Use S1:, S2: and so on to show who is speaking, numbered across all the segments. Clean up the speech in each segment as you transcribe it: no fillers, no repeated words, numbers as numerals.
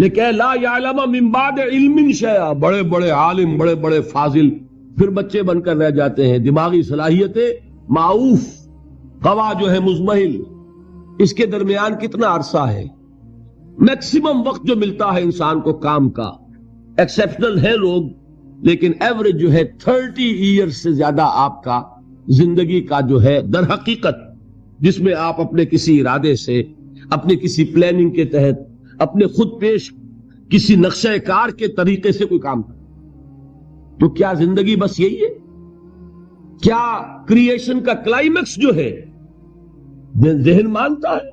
S1: لیکن لا یعلم من بعد علم شیئا، بڑے بڑے عالم، بڑے بڑے فاضل پھر بچے بن کر رہ جاتے ہیں. دماغی صلاحیتیں معوف، قوا جو ہے مزمحل، اس کے درمیان کتنا عرصہ ہے. میکسیمم وقت جو ملتا ہے انسان کو کام کا، ایکسیپشنل ہے لوگ، لیکن ایوریج جو ہے 30 ایئرز سے زیادہ آپ کا زندگی کا جو ہے در حقیقت، جس میں آپ اپنے کسی ارادے سے، اپنے کسی پلاننگ کے تحت، اپنے خود پیش کسی نقشہ کار کے طریقے سے کوئی کام کریں. تو کیا زندگی بس یہی ہے؟ کیا کریشن کا کلائمیکس جو ہے ذہن مانتا ہے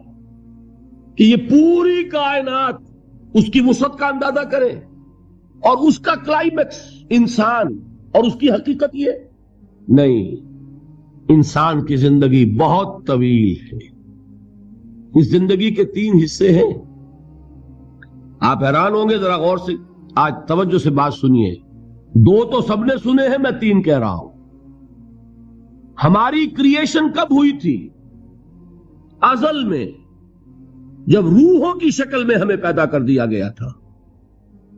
S1: کہ یہ پوری کائنات اس کی وسعت کا اندازہ کرے اور اس کا کلائمیکس انسان اور اس کی حقیقت یہ؟ نہیں، انسان کی زندگی بہت طویل ہے. اس زندگی کے 3 حصے ہیں. آپ حیران ہوں گے، ذرا غور سے آج توجہ سے بات سنیے. 2 تو سب نے سنے ہیں، میں 3 کہہ رہا ہوں. ہماری کریشن کب ہوئی تھی؟ ازل میں، جب روحوں کی شکل میں ہمیں پیدا کر دیا گیا تھا،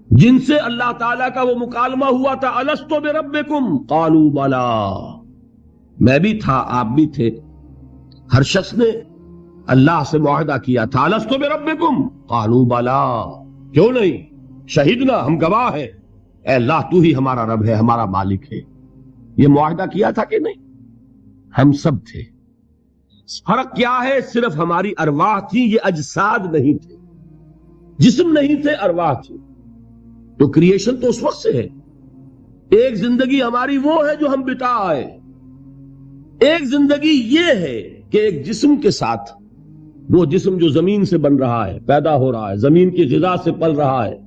S1: جن سے اللہ تعالیٰ کا وہ مکالمہ ہوا تھا، الست بربکم قالوا بلا. میں بھی تھا، آپ بھی تھے. ہر شخص نے اللہ سے معاہدہ کیا تھا، الست بربکم قالوا بلا، کیوں نہیں، شہیدنا، ہم گواہ ہیں، اے اللہ تو ہی ہمارا رب ہے، ہمارا مالک ہے. یہ معاہدہ کیا تھا کہ نہیں؟ ہم سب تھے. فرق کیا ہے؟ صرف ہماری ارواح تھی، یہ اجساد نہیں تھے، جسم نہیں تھے، ارواح تھی. تو کریشن تو اس وقت سے ہے. ایک زندگی ہماری وہ ہے جو ہم بتا آئے، ایک زندگی یہ ہے کہ ایک جسم کے ساتھ، وہ جسم جو زمین سے بن رہا ہے، پیدا ہو رہا ہے، زمین کی غذا سے پل رہا ہے،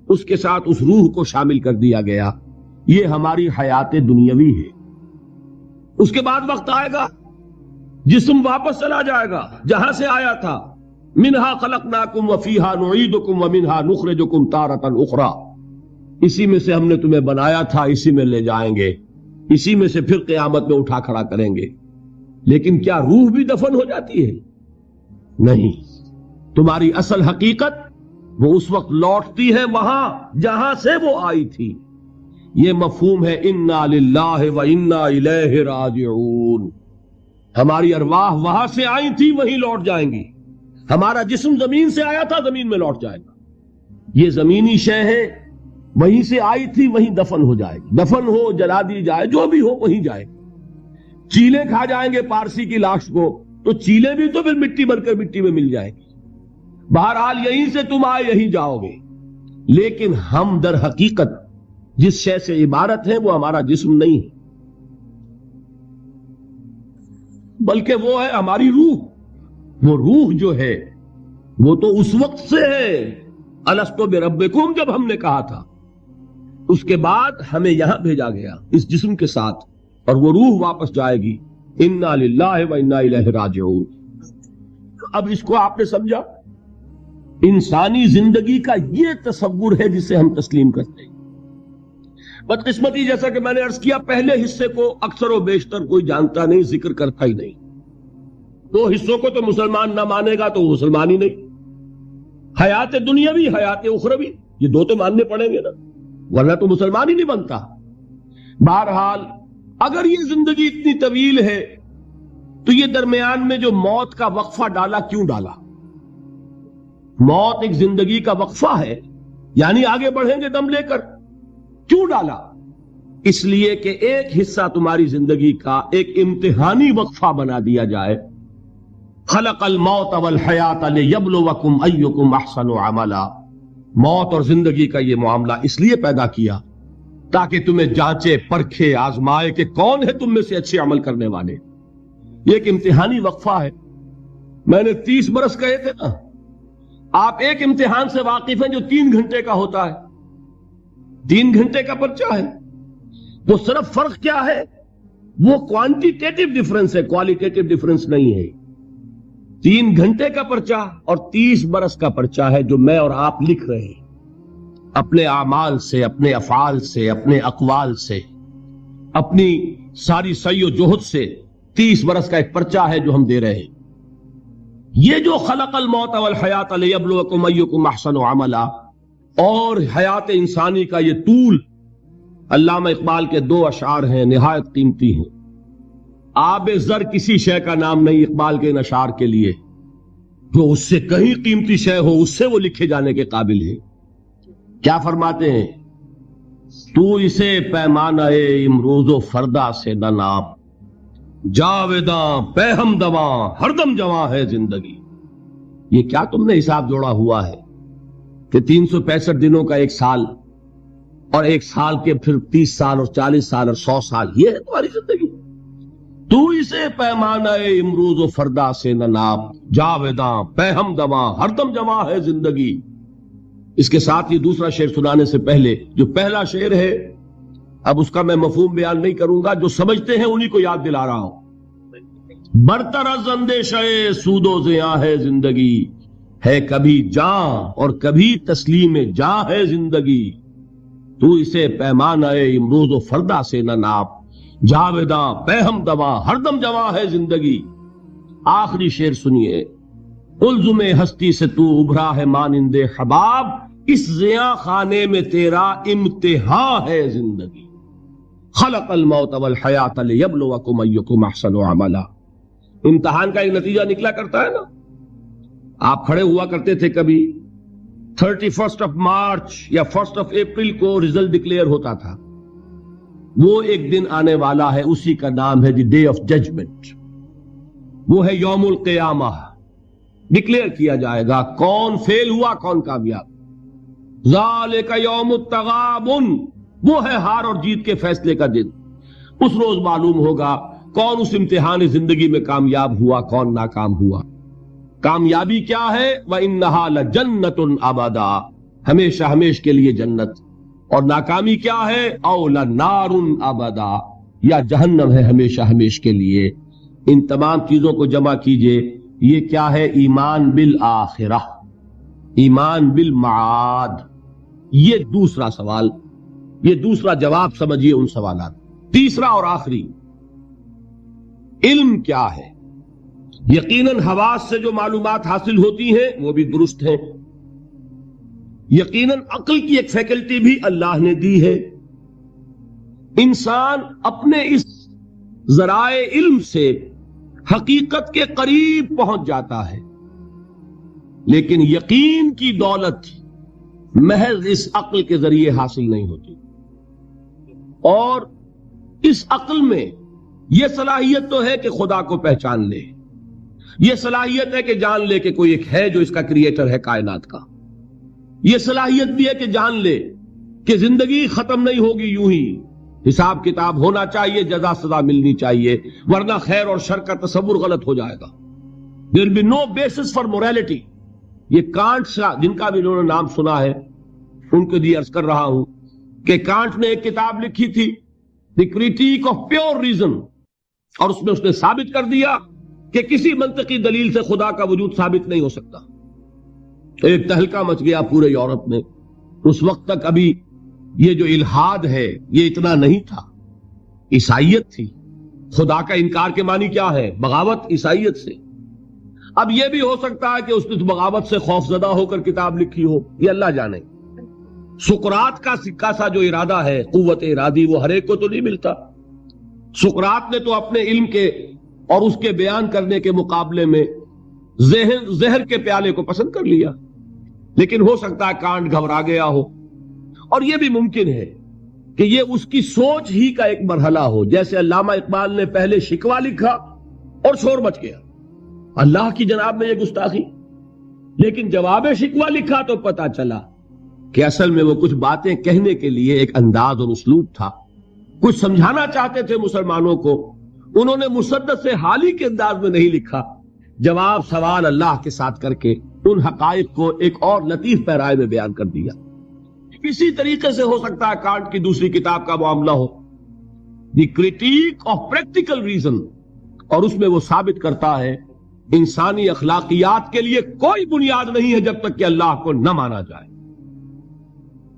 S1: اس کے ساتھ اس روح کو شامل کر دیا گیا. یہ ہماری حیات دنیاوی ہے. اس کے بعد وقت آئے گا، جسم واپس چلا جائے گا جہاں سے آیا تھا. منہا خلقناکم وفیہا نعیدکم ومنہا نخرجکم تارۃ اخری. اسی میں سے ہم نے تمہیں بنایا تھا، اسی میں لے جائیں گے، اسی میں سے پھر قیامت میں اٹھا کھڑا کریں گے. لیکن کیا روح بھی دفن ہو جاتی ہے؟ نہیں. تمہاری اصل حقیقت وہ اس وقت لوٹتی ہے وہاں جہاں سے وہ آئی تھی. یہ مفہوم ہے انا للہ و انا الیہ راجعون. ہماری ارواح وہاں سے آئی تھی، وہیں لوٹ جائیں گی. ہمارا جسم زمین سے آیا تھا، زمین میں لوٹ جائے گا. یہ زمینی شے ہے، وہیں سے آئی تھی، وہیں دفن ہو جائے گی. دفن ہو، جلا دی جائے، جو بھی ہو وہیں جائے گی. چیلے کھا جائیں گے پارسی کی لاش کو، تو چیلے بھی تو پھر مٹی بن کر مٹی میں مل جائیں گی. بہرحال یہیں سے تم آئے، یہیں جاؤ گے. لیکن ہم در حقیقت جس شے سے عبارت ہے وہ ہمارا جسم نہیں ہے، بلکہ وہ ہے ہماری روح. وہ روح جو ہے وہ تو اس وقت سے ہے، الست بربکم، جب ہم نے کہا تھا. اس کے بعد ہمیں یہاں بھیجا گیا اس جسم کے ساتھ، اور وہ روح واپس جائے گی. انا للہ و انا الیہ راجعون. اب اس کو آپ نے سمجھا؟ انسانی زندگی کا یہ تصور ہے جسے ہم تسلیم کرتے ہیں. بدقسمتی جیسا کہ میں نے عرض کیا، پہلے حصے کو اکثر و بیشتر کوئی جانتا نہیں، ذکر کرتا ہی نہیں. 2 حصوں کو تو مسلمان نہ مانے گا تو وہ مسلمان ہی نہیں. حیات دنیاوی، حیات اخروی، یہ 2 تو ماننے پڑیں گے نا، ورنہ تو مسلمان ہی نہیں بنتا. بہرحال اگر یہ زندگی اتنی طویل ہے تو یہ درمیان میں جو موت کا وقفہ ڈالا، کیوں ڈالا؟ موت ایک زندگی کا وقفہ ہے، یعنی آگے بڑھیں گے دم لے کر. کیوں ڈالا؟ اس لیے کہ ایک حصہ تمہاری زندگی کا ایک امتحانی وقفہ بنا دیا جائے. خلق الموت والحیات لیبلوکم ایکم احسن عملا. موت اور زندگی کا یہ معاملہ اس لیے پیدا کیا تاکہ تمہیں جانچے، پرکھے، آزمائے کہ کون ہے تم میں سے اچھے عمل کرنے والے. یہ ایک امتحانی وقفہ ہے. میں نے 30 برس کہے تھے نا. آپ ایک امتحان سے واقف ہیں جو 3 گھنٹے کا ہوتا ہے. 3 گھنٹے کا پرچہ ہے. وہ صرف فرق کیا ہے؟ وہ کوانٹیٹیو ڈیفرنس ہے، کوالیٹیٹیو ڈیفرنس نہیں ہے. 3 گھنٹے کا پرچہ اور 30 برس کا پرچہ ہے جو میں اور آپ لکھ رہے ہیں اپنے اعمال سے، اپنے افعال سے، اپنے اقوال سے، اپنی ساری سعی و جہد سے. 30 برس کا ایک پرچہ ہے جو ہم دے رہے ہیں. یہ جو خلق الموت والحیات لیبلوکم ایکم احسن عملا، اور حیات انسانی کا یہ طول. علامہ اقبال کے 2 اشعار ہیں نہایت قیمتی ہیں. آب زر کسی شے کا نام نہیں اقبال کے ان اشعار کے لیے. جو اس سے کہیں قیمتی شے ہو اس سے وہ لکھے جانے کے قابل ہے. کیا فرماتے ہیں؟ تو اسے پیمانہ امروز و فردا سے نہ ناپ، جاویداں پہ ہم دواں ہر دم جواں ہے زندگی. یہ کیا تم نے حساب جوڑا ہوا ہے کہ 365 دنوں کا ایک سال، اور ایک سال کے پھر 30 سال اور 40 سال اور 100 سال، یہ ہے تمہاری زندگی؟ تو اسے پیمانہ امروز و فردا سے نہ ناپ، جاویداں پہ ہم دواں ہر دم جواں ہے زندگی. اس کے ساتھ یہ دوسرا شعر سنانے سے پہلے جو پہلا شعر ہے، اب اس کا میں مفہوم بیان نہیں کروں گا، جو سمجھتے ہیں انہی کو یاد دلا رہا ہوں. برتر از اندیشہ سود و زیاں ہے زندگی، ہے کبھی جاں اور کبھی تسلیم جاں ہے زندگی. تو اسے پیمانہ امروز و فردا سے نہ ناپ، جاویداں پہ ہم دواں ہر دم جواں ہے زندگی. آخری شعر سنیے. الزم ہستی سے تو ابھرا ہے مانند حباب، اس زیاں خانے میں تیرا امتحان ہے زندگی. خلق الموت والحیات لیبلوکم ایکم احسن عملا. امتحان کا ایک نتیجہ نکلا کرتا ہے نا. آپ کھڑے ہوا کرتے تھے کبھی 31 مارچ یا 1 اپریل کو ریزلٹ ڈکلیئر ہوتا تھا. وہ ایک دن آنے والا ہے، اسی کا نام ہے دی ڈے آف ججمنٹ. وہ ہے یوم القیامہ. ڈکلیئر کیا جائے گا کون فیل ہوا کون کامیاب. ذالک یوم التغابن، وہ ہے ہار اور جیت کے فیصلے کا دن. اس روز معلوم ہوگا کون اس امتحان زندگی میں کامیاب ہوا کون ناکام ہوا. کامیابی کیا ہے؟ وَإِنَّهَا لَجَنَّةٌ أَبَدًا، ہمیشہ ہمیش کے لیے جنت. اور ناکامی کیا ہے؟ أَوْ لَنَارٌ أَبَدًا، یا جہنم ہے ہمیشہ ہمیش کے لیے. ان تمام چیزوں کو جمع کیجئے، یہ کیا ہے؟ ایمان بالآخرہ، ایمان بالمعاد. یہ دوسرا سوال، یہ دوسرا جواب سمجھیے ان سوالات. تیسرا اور آخری، علم کیا ہے؟ یقیناً حواس سے جو معلومات حاصل ہوتی ہیں وہ بھی درست ہیں. یقیناً عقل کی ایک فیکلٹی بھی اللہ نے دی ہے. انسان اپنے اس ذرائع علم سے حقیقت کے قریب پہنچ جاتا ہے، لیکن یقین کی دولت محض اس عقل کے ذریعے حاصل نہیں ہوتی. اور اس عقل میں یہ صلاحیت تو ہے کہ خدا کو پہچان لے، یہ صلاحیت ہے کہ جان لے کہ کوئی ایک ہے جو اس کا کریٹر ہے کائنات کا. یہ صلاحیت بھی ہے کہ جان لے کہ زندگی ختم نہیں ہوگی یوں ہی، حساب کتاب ہونا چاہیے، جزا سزا ملنی چاہیے، ورنہ خیر اور شر کا تصور غلط ہو جائے گا. There will be no basis for morality. یہ کانٹ جن کا بھی انہوں نے نام سنا ہے ان کے لیے عرض کر رہا ہوں کہ کانٹ نے ایک کتاب لکھی تھی دی کریٹیک آف پیور ریزن، اور اس میں اس نے ثابت کر دیا کہ کسی منطقی دلیل سے خدا کا وجود ثابت نہیں ہو سکتا. ایک تہلکہ مچ گیا پورے یورپ میں. اس وقت تک ابھی یہ جو الحاد ہے یہ اتنا نہیں تھا، عیسائیت تھی. خدا کا انکار کے معنی کیا ہے؟ بغاوت عیسائیت سے. اب یہ بھی ہو سکتا ہے کہ اس نے بغاوت سے خوف زدہ ہو کر کتاب لکھی ہو، یہ اللہ جانے. سقراط کا سکہ سا جو ارادہ ہے، قوت ارادی، وہ ہر ایک کو تو نہیں ملتا. سقراط نے تو اپنے علم کے اور اس کے بیان کرنے کے مقابلے میں زہر کے پیالے کو پسند کر لیا. لیکن ہو سکتا ہے کانٹ گھبرا گیا ہو، اور یہ بھی ممکن ہے کہ یہ اس کی سوچ ہی کا ایک مرحلہ ہو. جیسے علامہ اقبال نے پہلے شکوہ لکھا اور شور مچ گیا، اللہ کی جناب میں یہ گستاخی. لیکن جواب شکوہ لکھا تو پتا چلا کہ اصل میں وہ کچھ باتیں کہنے کے لیے ایک انداز اور اسلوب تھا، کچھ سمجھانا چاہتے تھے مسلمانوں کو. انہوں نے مسدس سے حالی کے انداز میں نہیں لکھا، جواب سوال اللہ کے ساتھ کر کے ان حقائق کو ایک اور لطیف پیرائے میں بیان کر دیا. اسی طریقے سے ہو سکتا ہے کانٹ کی دوسری کتاب کا معاملہ ہو، دی کریٹیک آف پریکٹیکل ریزن، اور اس میں وہ ثابت کرتا ہے انسانی اخلاقیات کے لیے کوئی بنیاد نہیں ہے جب تک کہ اللہ کو نہ مانا جائے.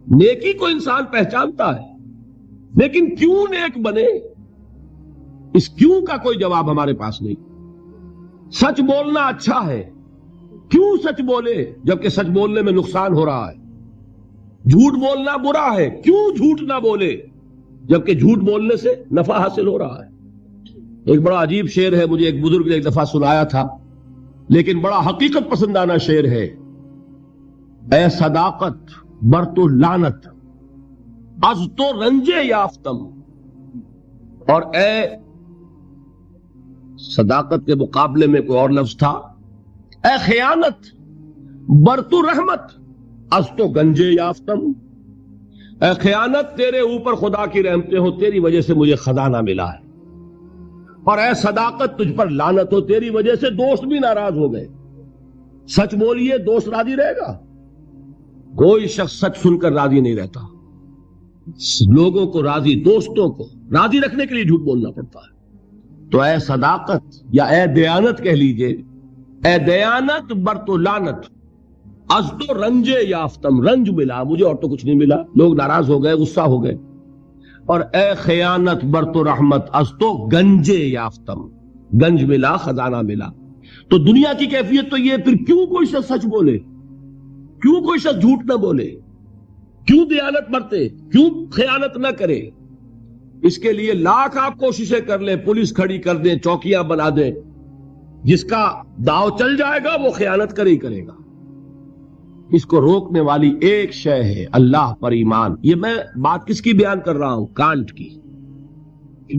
S1: نیکی کو انسان پہچانتا ہے، لیکن کیوں نیک بنے، اس کیوں کا کوئی جواب ہمارے پاس نہیں. سچ بولنا اچھا ہے، کیوں سچ بولے جبکہ سچ بولنے میں نقصان ہو رہا ہے. جھوٹ بولنا برا ہے، کیوں جھوٹ نہ بولے جبکہ جھوٹ بولنے سے نفع حاصل ہو رہا ہے؟ ایک بڑا عجیب شعر ہے، مجھے ایک بزرگ نے ایک دفعہ سنایا تھا، لیکن بڑا حقیقت پسندانہ شعر ہے۔ اے صداقت بر تو لعنت، از تو رنجے یافتم، اور اے صداقت کے مقابلے میں کوئی اور لفظ تھا، اے خیانت بر تو رحمت، از تو گنجے یافتم، اے خیانت تیرے اوپر خدا کی رحمتیں ہو، تیری وجہ سے مجھے خزانہ ملا ہے، اور اے صداقت تجھ پر لعنت ہو، تیری وجہ سے دوست بھی ناراض ہو گئے۔ سچ بولیے، دوست راضی رہے گا؟ کوئی شخص سچ سن کر راضی نہیں رہتا، لوگوں کو راضی، دوستوں کو راضی رکھنے کے لیے جھوٹ بولنا پڑتا ہے۔ تو اے صداقت یا اے دیانت کہہ لیجئے، اے دیانت بر تو لعنت، از تو رنجے یافتم، رنج ملا مجھے اور تو کچھ نہیں ملا، لوگ ناراض ہو گئے، غصہ ہو گئے، اور اے خیانت بر تو رحمت، از تو گنجے یافتم، گنج ملا، خزانہ ملا۔ تو دنیا کی کیفیت تو یہ، پھر کیوں کوئی شخص سچ بولے، کیوں کوئی شخص جھوٹ نہ بولے، کیوں دیانت برتے، کیوں خیانت نہ کرے؟ اس کے لیے لاکھ آپ کوششیں کر لیں، پولیس کھڑی کر دیں، چوکیاں بنا دیں، جس کا داؤ چل جائے گا وہ خیانت کرے ہی کرے گا۔ اس کو روکنے والی ایک شے ہے، اللہ پر ایمان۔ یہ میں بات کس کی بیان کر رہا ہوں؟ کانٹ کی۔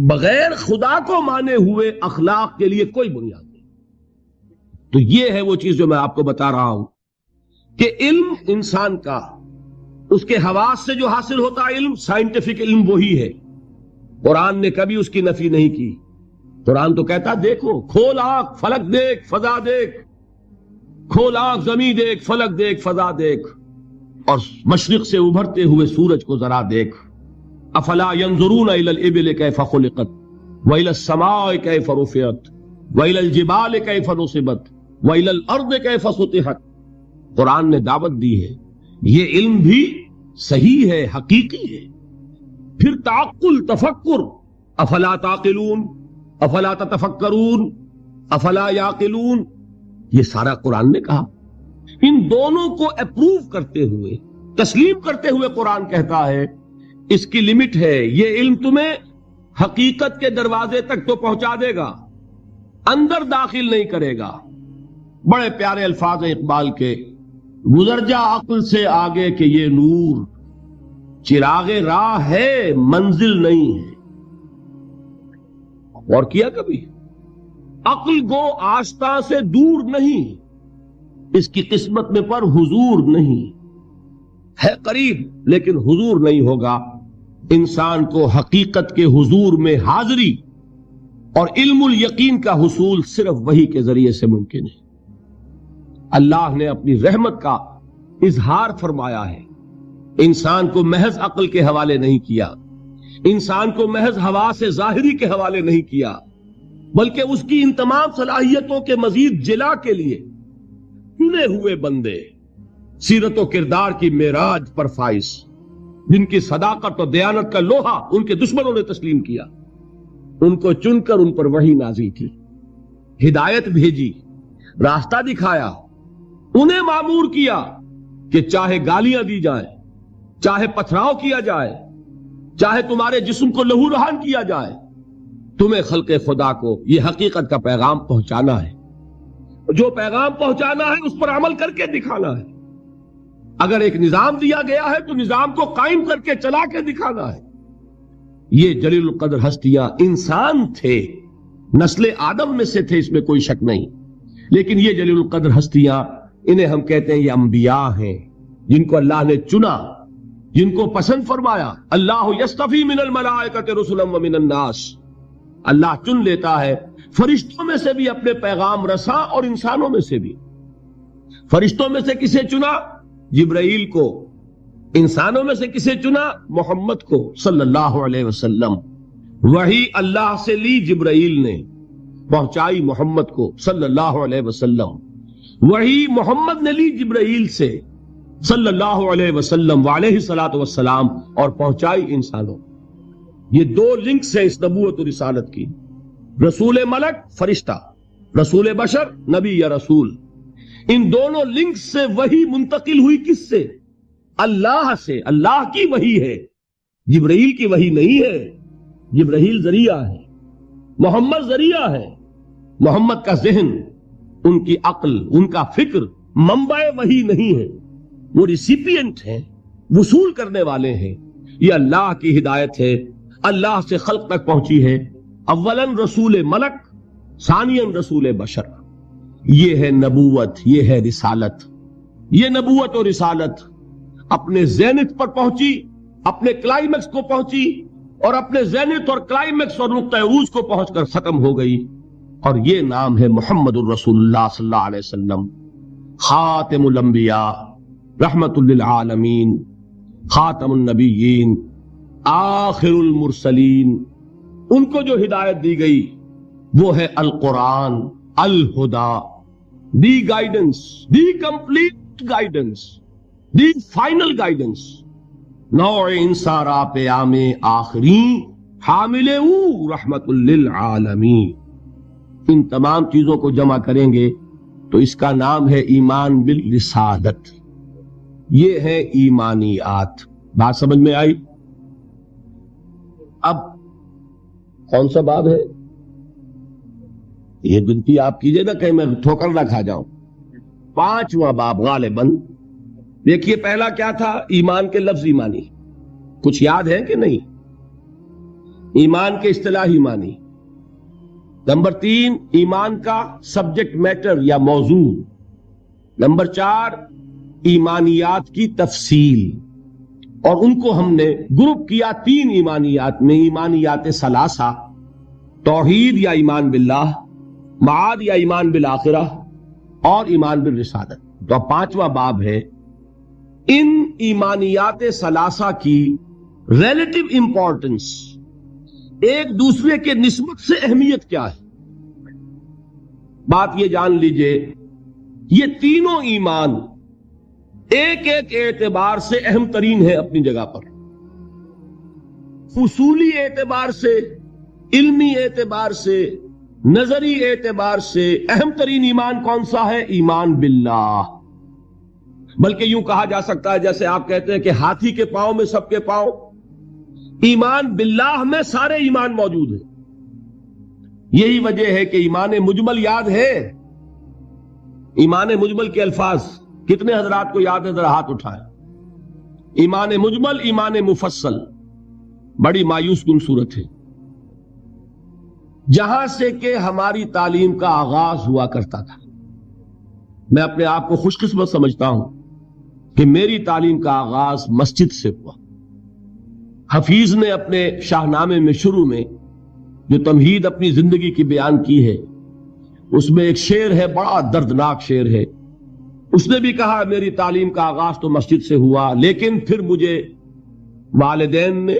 S1: بغیر خدا کو مانے ہوئے اخلاق کے لیے کوئی بنیاد نہیں۔ تو یہ ہے وہ چیز جو میں آپ کو بتا رہا ہوں کہ علم انسان کا، اس کے حواس سے جو حاصل ہوتا ہے علم، سائنٹیفک علم وہی ہے۔ قرآن نے کبھی اس کی نفی نہیں کی۔ قرآن تو کہتا دیکھو، کھول آنکھ، فلک دیکھ، فضا دیکھ، کھول آنکھ، زمین دیکھ، فلک دیکھ، فضا دیکھ، اور مشرق سے ابھرتے ہوئے سورج کو ذرا دیکھ۔ افلا ينظرون الى الابل كيف خلقت والى السماء كيف رفعت والى الجبال كيف نصبت والى الارض كيف سطحت۔ قرآن نے دعوت دی ہے، یہ علم بھی صحیح ہے، حقیقی ہے۔ پھر تعقل، تفکر، افلا تعقلون، افلا تتفکرون، افلا یعقلون، یہ سارا قرآن نے کہا۔ ان دونوں کو اپروو کرتے ہوئے، تسلیم کرتے ہوئے قرآن کہتا ہے اس کی لمٹ ہے، یہ علم تمہیں حقیقت کے دروازے تک تو پہنچا دے گا، اندر داخل نہیں کرے گا۔ بڑے پیارے الفاظ ہیں اقبال کے، گزر جا عقل سے آگے کہ یہ نور چراغ راہ ہے، منزل نہیں ہے۔ اور کیا کبھی؟ عقل گو آستہ سے دور نہیں، اس کی قسمت میں پر حضور نہیں ہے، قریب لیکن حضور نہیں ہوگا۔ انسان کو حقیقت کے حضور میں حاضری اور علم الیقین کا حصول صرف وحی کے ذریعے سے ممکن ہے۔ اللہ نے اپنی رحمت کا اظہار فرمایا ہے، انسان کو محض عقل کے حوالے نہیں کیا، انسان کو محض حواس ظاہری کے حوالے نہیں کیا، بلکہ اس کی ان تمام صلاحیتوں کے مزید جلا کے لیے چنے ہوئے بندے، سیرت و کردار کی معراج پر فائز، جن کی صداقت و دیانت کا لوہا ان کے دشمنوں نے تسلیم کیا، ان کو چن کر ان پر وحی نازل کی، ہدایت بھیجی، راستہ دکھایا، انہیں مامور کیا کہ چاہے گالیاں دی جائیں، چاہے پتھراؤ کیا جائے، چاہے تمہارے جسم کو لہو لہان کیا جائے، تمہیں خلق خدا کو یہ حقیقت کا پیغام پہنچانا ہے، جو پیغام پہنچانا ہے اس پر عمل کر کے دکھانا ہے۔ اگر ایک نظام دیا گیا ہے تو نظام کو قائم کر کے چلا کے دکھانا ہے۔ یہ جلیل القدر ہستیاں انسان تھے، نسل آدم میں سے تھے، اس میں کوئی شک نہیں، لیکن یہ جلیل القدر ہستیاں، انہیں ہم کہتے ہیں یہ انبیاء ہیں، جن کو اللہ نے چنا، جن کو پسند فرمایا۔ اللہ یصطفی من الملائکۃ رسلا ومن الناس، اللہ چن لیتا ہے فرشتوں میں سے بھی اپنے پیغام رساں اور انسانوں میں سے بھی۔ فرشتوں میں سے کسے چنا؟ جبرائیل کو۔ انسانوں میں سے کسے چنا؟ محمد کو صلی اللہ علیہ وسلم۔ وحی اللہ سے لی جبرائیل نے، پہنچائی محمد کو صلی اللہ علیہ وسلم۔ وحی محمد نے لی جبرائیل سے صلی اللہ علیہ وسلم وعلیہ الصلوۃ والسلام، اور پہنچائی انسانوں۔ یہ دو لنکس ہیں اس نبوت و رسالت کی، رسول ملک فرشتہ، رسول بشر نبی یا رسول۔ ان دونوں لنکس سے وحی منتقل ہوئی کس سے؟ اللہ سے، اللہ کی وحی ہے، جبرائیل کی وحی نہیں ہے۔ جبرائیل ذریعہ ہے، محمد ذریعہ ہے۔ محمد کا ذہن، ان کی عقل، ان کا فکر منبع وحی نہیں ہے، وہ ریسیپینٹ ہیں، وصول کرنے والے ہیں۔ یہ اللہ کی ہدایت ہے، اللہ سے خلق تک پہنچی ہے۔ اولاً رسول ملک، ثانیاً رسول بشر۔ یہ ہے نبوت، یہ ہے رسالت۔ یہ نبوت اور رسالت اپنے زینت پر پہنچی، اپنے کلائمیکس کو پہنچی، اور اپنے زینت اور کلائمیکس اور نقطہ عروج کو پہنچ کر ختم ہو گئی، اور یہ نام ہے محمد الرسول اللہ صلی اللہ علیہ وسلم، خاتم الانبیاء، رحمت للعالمین، خاتم النبیین، آخر المرسلین۔ ان کو جو ہدایت دی گئی وہ ہے القرآن، الہدا، the guidance, the complete guidance, the final guidance. نوع انسارا پیام آخری حامل رحمت للعالمین۔ ان تمام چیزوں کو جمع کریں گے تو اس کا نام ہے ایمان بالرسالت۔ یہ ہے ایمانیات۔ بات سمجھ میں آئی؟ اب کون سا باب ہے یہ؟ گنتی آپ کیجئے نا کہیں میں ٹھوکر نہ کھا جاؤں۔ 5واں باب غالباً۔ دیکھیے پہلا کیا تھا؟ ایمان کے لفظ ایمانی، کچھ یاد ہے کہ نہیں؟ ایمان کے اصطلاحی معنی۔ نمبر 3 ایمان کا سبجیکٹ میٹر یا موضوع۔ نمبر 4 ایمانیات کی تفصیل، اور ان کو ہم نے گروپ کیا 3 ایمانیات میں: ایمانیات ثلاثہ، توحید یا ایمان باللہ، معاد یا ایمان بالآخرہ، اور ایمان بالرسالت۔ تو 5واں باب ہے ان ایمانیات ثلاثہ کی ریلیٹو امپورٹنس، ایک دوسرے کے نسبت سے اہمیت کیا ہے۔ بات یہ جان لیجئے، یہ تینوں ایمان ایک ایک اعتبار سے اہم ترین ہے اپنی جگہ پر۔ اصولی اعتبار سے، علمی اعتبار سے، نظری اعتبار سے اہم ترین ایمان کون سا ہے؟ ایمان باللہ۔ بلکہ یوں کہا جا سکتا ہے جیسے آپ کہتے ہیں کہ ہاتھی کے پاؤں میں سب کے پاؤں، ایمان باللہ میں سارے ایمان موجود ہیں۔ یہی وجہ ہے کہ ایمان مجمل یاد ہے؟ ایمان مجمل کے الفاظ کتنے حضرات کو یاد ہے؟ ذرا ہاتھ اٹھائیں۔ ایمان مجمل، ایمان مفصل، بڑی مایوس کن صورت ہے۔ جہاں سے کہ ہماری تعلیم کا آغاز ہوا کرتا تھا، میں اپنے آپ کو خوش قسمت سمجھتا ہوں کہ میری تعلیم کا آغاز مسجد سے ہوا۔ حفیظ نے اپنے شاہنامے میں شروع میں جو تمہید اپنی زندگی کی بیان کی ہے، اس میں ایک شعر ہے، بڑا دردناک شعر ہے۔ اس نے بھی کہا میری تعلیم کا آغاز تو مسجد سے ہوا، لیکن پھر مجھے والدین نے،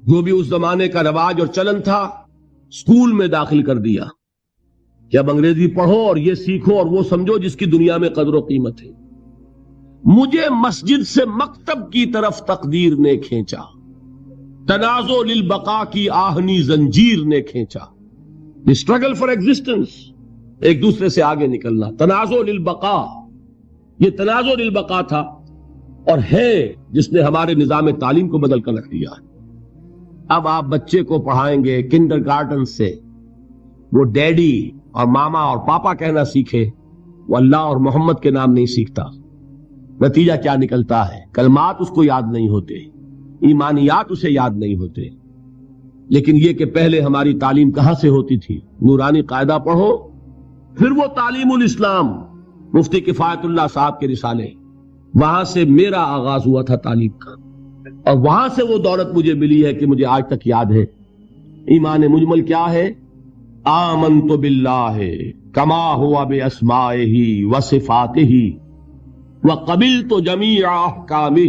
S1: جو بھی اس زمانے کا رواج اور چلن تھا، اسکول میں داخل کر دیا کہ اب انگریزی پڑھو اور یہ سیکھو اور وہ سمجھو جس کی دنیا میں قدر و قیمت ہے۔ مجھے مسجد سے مکتب کی طرف تقدیر نے کھینچا، تنازع للبقاء کی آہنی زنجیر نے کھینچا۔ اسٹرگل فار ایگزسٹنس، ایک دوسرے سے آگے نکلنا، تنازع للبقاء، یہ تنازع للبقاء تھا اور ہے جس نے ہمارے نظام تعلیم کو بدل کر رکھ دیا ہے۔ اب آپ بچے کو پڑھائیں گے کنڈر گارڈن سے، وہ ڈیڈی اور ماما اور پاپا کہنا سیکھے، وہ اللہ اور محمد کے نام نہیں سیکھتا۔ نتیجہ کیا نکلتا ہے؟ کلمات اس کو یاد نہیں ہوتے، ایمانیات اسے یاد نہیں ہوتے۔ لیکن یہ کہ پہلے ہماری تعلیم کہاں سے ہوتی تھی؟ نورانی قاعدہ پڑھو، پھر وہ تعلیم الاسلام، مفتی کفایت اللہ صاحب کے رسالے، وہاں سے میرا آغاز ہوا تھا تعلیم کا، اور وہاں سے وہ دولت مجھے ملی ہے کہ مجھے آج تک یاد ہے۔ ایمان مجمل کیا ہے؟ آمنت باللہ کما ہوا باسمائہ وصفاتہ وقبلت جمیع احکامہ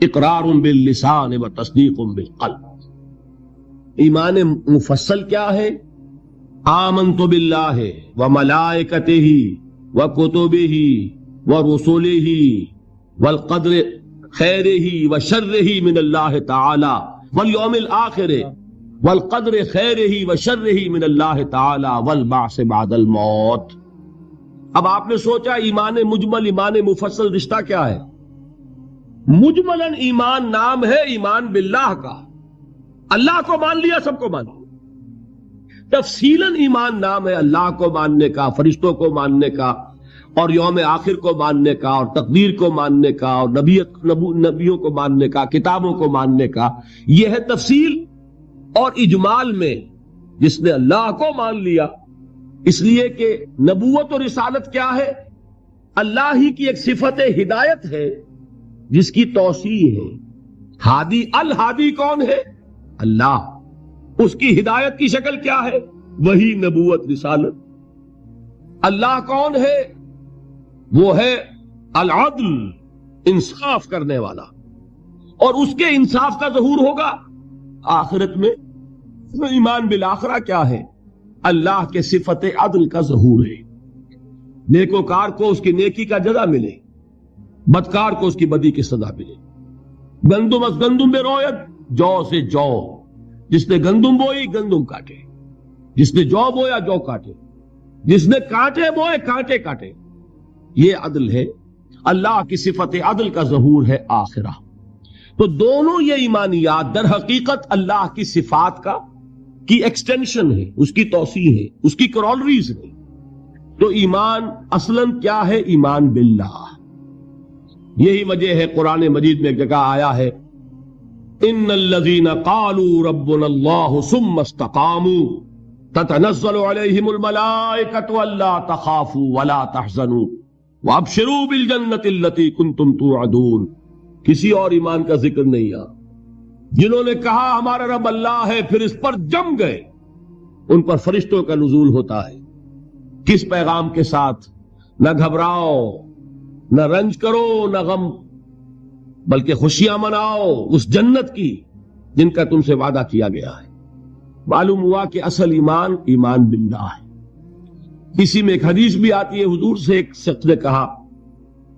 S1: اقرار باللسان وتصدیق بالقلب۔ ایمان مفصل کیا ہے؟ آمنت باللہ وملائکتہ وکتبہ ورسلہ والقدر خیرہ وشرہ من اللہ تعالی والیوم الآخر والقدر خیرہ وشرہ من اللہ تعالی والبعث بعد الموت۔ اب آپ نے سوچا ایمان مجمل ایمان مفصل رشتہ کیا ہے؟ مجملن ایمان نام ہے ایمان باللہ کا، اللہ کو مان لیا، سب کو مان لیا۔ تفصیلاً ایمان نام ہے اللہ کو ماننے کا، فرشتوں کو ماننے کا، اور یوم آخر کو ماننے کا، اور تقدیر کو ماننے کا، اور نبیوں کو ماننے کا، کتابوں کو ماننے کا۔ یہ ہے تفصیل اور اجمال میں جس نے اللہ کو مان لیا، اس لیے کہ نبوت اور رسالت کیا ہے؟ اللہ ہی کی ایک صفت ہدایت ہے جس کی توسیع ہے۔ ہادی، الہادی کون ہے؟ اللہ۔ اس کی ہدایت کی شکل کیا ہے؟ وہی نبوت رسالت۔ اللہ کون ہے؟ وہ ہے العدل، انصاف کرنے والا، اور اس کے انصاف کا ظہور ہوگا آخرت میں۔ ایمان بالآخرہ کیا ہے؟ اللہ کے صفت عدل کا ظہور ہے۔ نیکوکار کو اس کی نیکی کا جزا ملے، بدکار کو اس کی بدی کی سزا ملے۔ گندم از گندم بے رویت، جو سے جو، جس نے گندم بوئی گندم کاٹے، جس نے جو بویا جو کاٹے، جس نے کانٹے بوئے کانٹے کاٹے۔ یہ عدل ہے، اللہ کی صفت عدل کا ظہور ہے آخرہ۔ تو دونوں یہ ایمانیات در حقیقت اللہ کی صفات کی ایکسٹینشن ہے، اس کی توسیع ہے، اس کی کرولریز ہے۔ تو ایمان اصلاً کیا ہے؟ ایمان باللہ۔ یہی وجہ ہے قرآن مجید میں ایک جگہ آیا ہے، ان الذین قالوا ربنا اللہ ثم استقاموا تتنزل علیہم الملائکۃ الا تخافوا ولا تحزنوا وابشروا بالجنۃ التی کنتم توعدون۔ کسی اور ایمان کا ذکر نہیں آ۔ جنہوں نے کہا ہمارا رب اللہ ہے، پھر اس پر جم گئے، ان پر فرشتوں کا نزول ہوتا ہے۔ کس پیغام کے ساتھ؟ نہ گھبراؤ، نہ رنج کرو، نہ غم، بلکہ خوشیاں مناؤ اس جنت کی جن کا تم سے وعدہ کیا گیا ہے۔ معلوم ہوا کہ اصل ایمان ایمان باللہ ہے۔ اسی میں ایک حدیث بھی آتی ہے، حضور سے ایک شخص نے کہا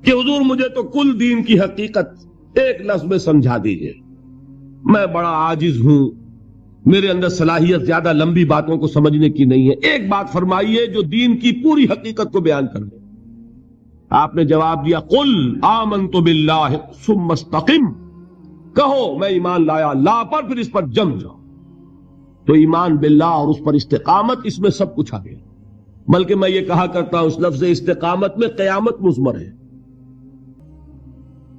S1: کہ حضور مجھے تو کل دین کی حقیقت ایک لفظ میں سمجھا دیجئے، میں بڑا عاجز ہوں، میرے اندر صلاحیت زیادہ لمبی باتوں کو سمجھنے کی نہیں ہے، ایک بات فرمائیے جو دین کی پوری حقیقت کو بیان کر دے۔ آپ نے جواب دیا، قل آمنت باللہ ثم استقم، کہو میں ایمان لایا اللہ پر، پھر اس پر جم جاؤ۔ تو ایمان باللہ اور اس پر استقامت، اس میں سب کچھ آ گیا۔ بلکہ میں یہ کہا کرتا ہوں اس لفظ استقامت میں قیامت مضمر ہے۔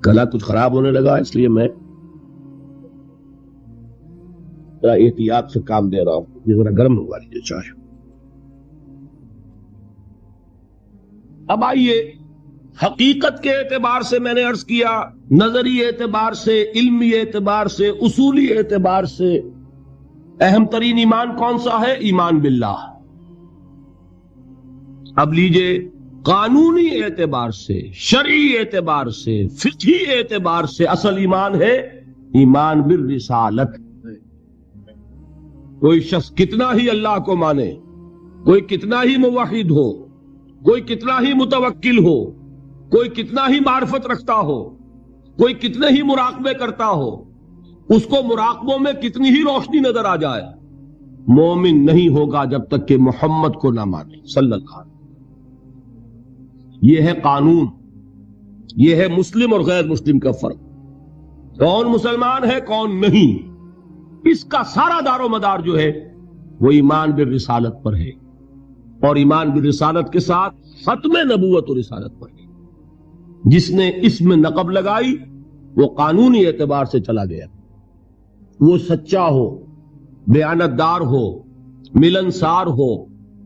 S1: گلا کچھ خراب ہونے لگا اس لیے میں ذرا احتیاط سے کام دے رہا ہوں، یہ ذرا گرم ہوا لیجیے چائے۔ اب آئیے، حقیقت کے اعتبار سے میں نے عرض کیا، نظری اعتبار سے، علمی اعتبار سے، اصولی اعتبار سے اہم ترین ایمان کون سا ہے؟ ایمان باللہ۔ اب لیجئے قانونی اعتبار سے، شرعی اعتبار سے، فقہی اعتبار سے اصل ایمان ہے ایمان بالرسالت۔ کوئی شخص کتنا ہی اللہ کو مانے، کوئی کتنا ہی موحد ہو، کوئی کتنا ہی متوکل ہو، کوئی کتنا ہی معرفت رکھتا ہو، کوئی کتنے ہی مراقبے کرتا ہو، اس کو مراقبوں میں کتنی ہی روشنی نظر آ جائے، مومن نہیں ہوگا جب تک کہ محمد کو نہ مانے صلی اللہ علیہ وسلم۔ یہ ہے قانون، یہ ہے مسلم اور غیر مسلم کا فرق، کون مسلمان ہے کون نہیں۔ اس کا سارا دار و مدار جو ہے وہ ایمان بالرسالت پر ہے، اور ایمان بالرسالت کے ساتھ ختم نبوت و رسالت پر ہے۔ جس نے اس میں نقب لگائی وہ قانونی اعتبار سے چلا گیا، وہ سچا ہو، بیانتدار ہو، ملنسار ہو،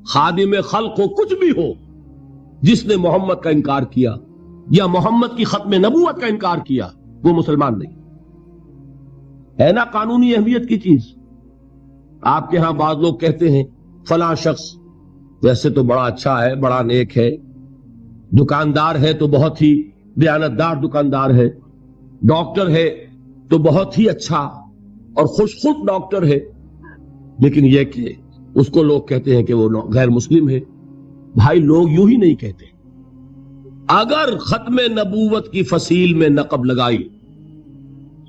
S1: خادم خلق ہو، کچھ بھی ہو، جس نے محمد کا انکار کیا یا محمد کی ختم نبوت کا انکار کیا وہ مسلمان نہیں ہے۔ نا قانونی اہمیت کی چیز۔ آپ کے ہاں بعض لوگ کہتے ہیں فلاں شخص ویسے تو بڑا اچھا ہے، بڑا نیک ہے، دکاندار ہے تو بہت ہی دیانتدار دکاندار ہے، ڈاکٹر ہے تو بہت ہی اچھا اور خوش خلق ڈاکٹر ہے، لیکن یہ کہ اس کو لوگ کہتے ہیں کہ وہ غیر مسلم ہے۔ بھائی لوگ یوں ہی نہیں کہتے، اگر ختم نبوت کی فصیل میں نقب لگائی،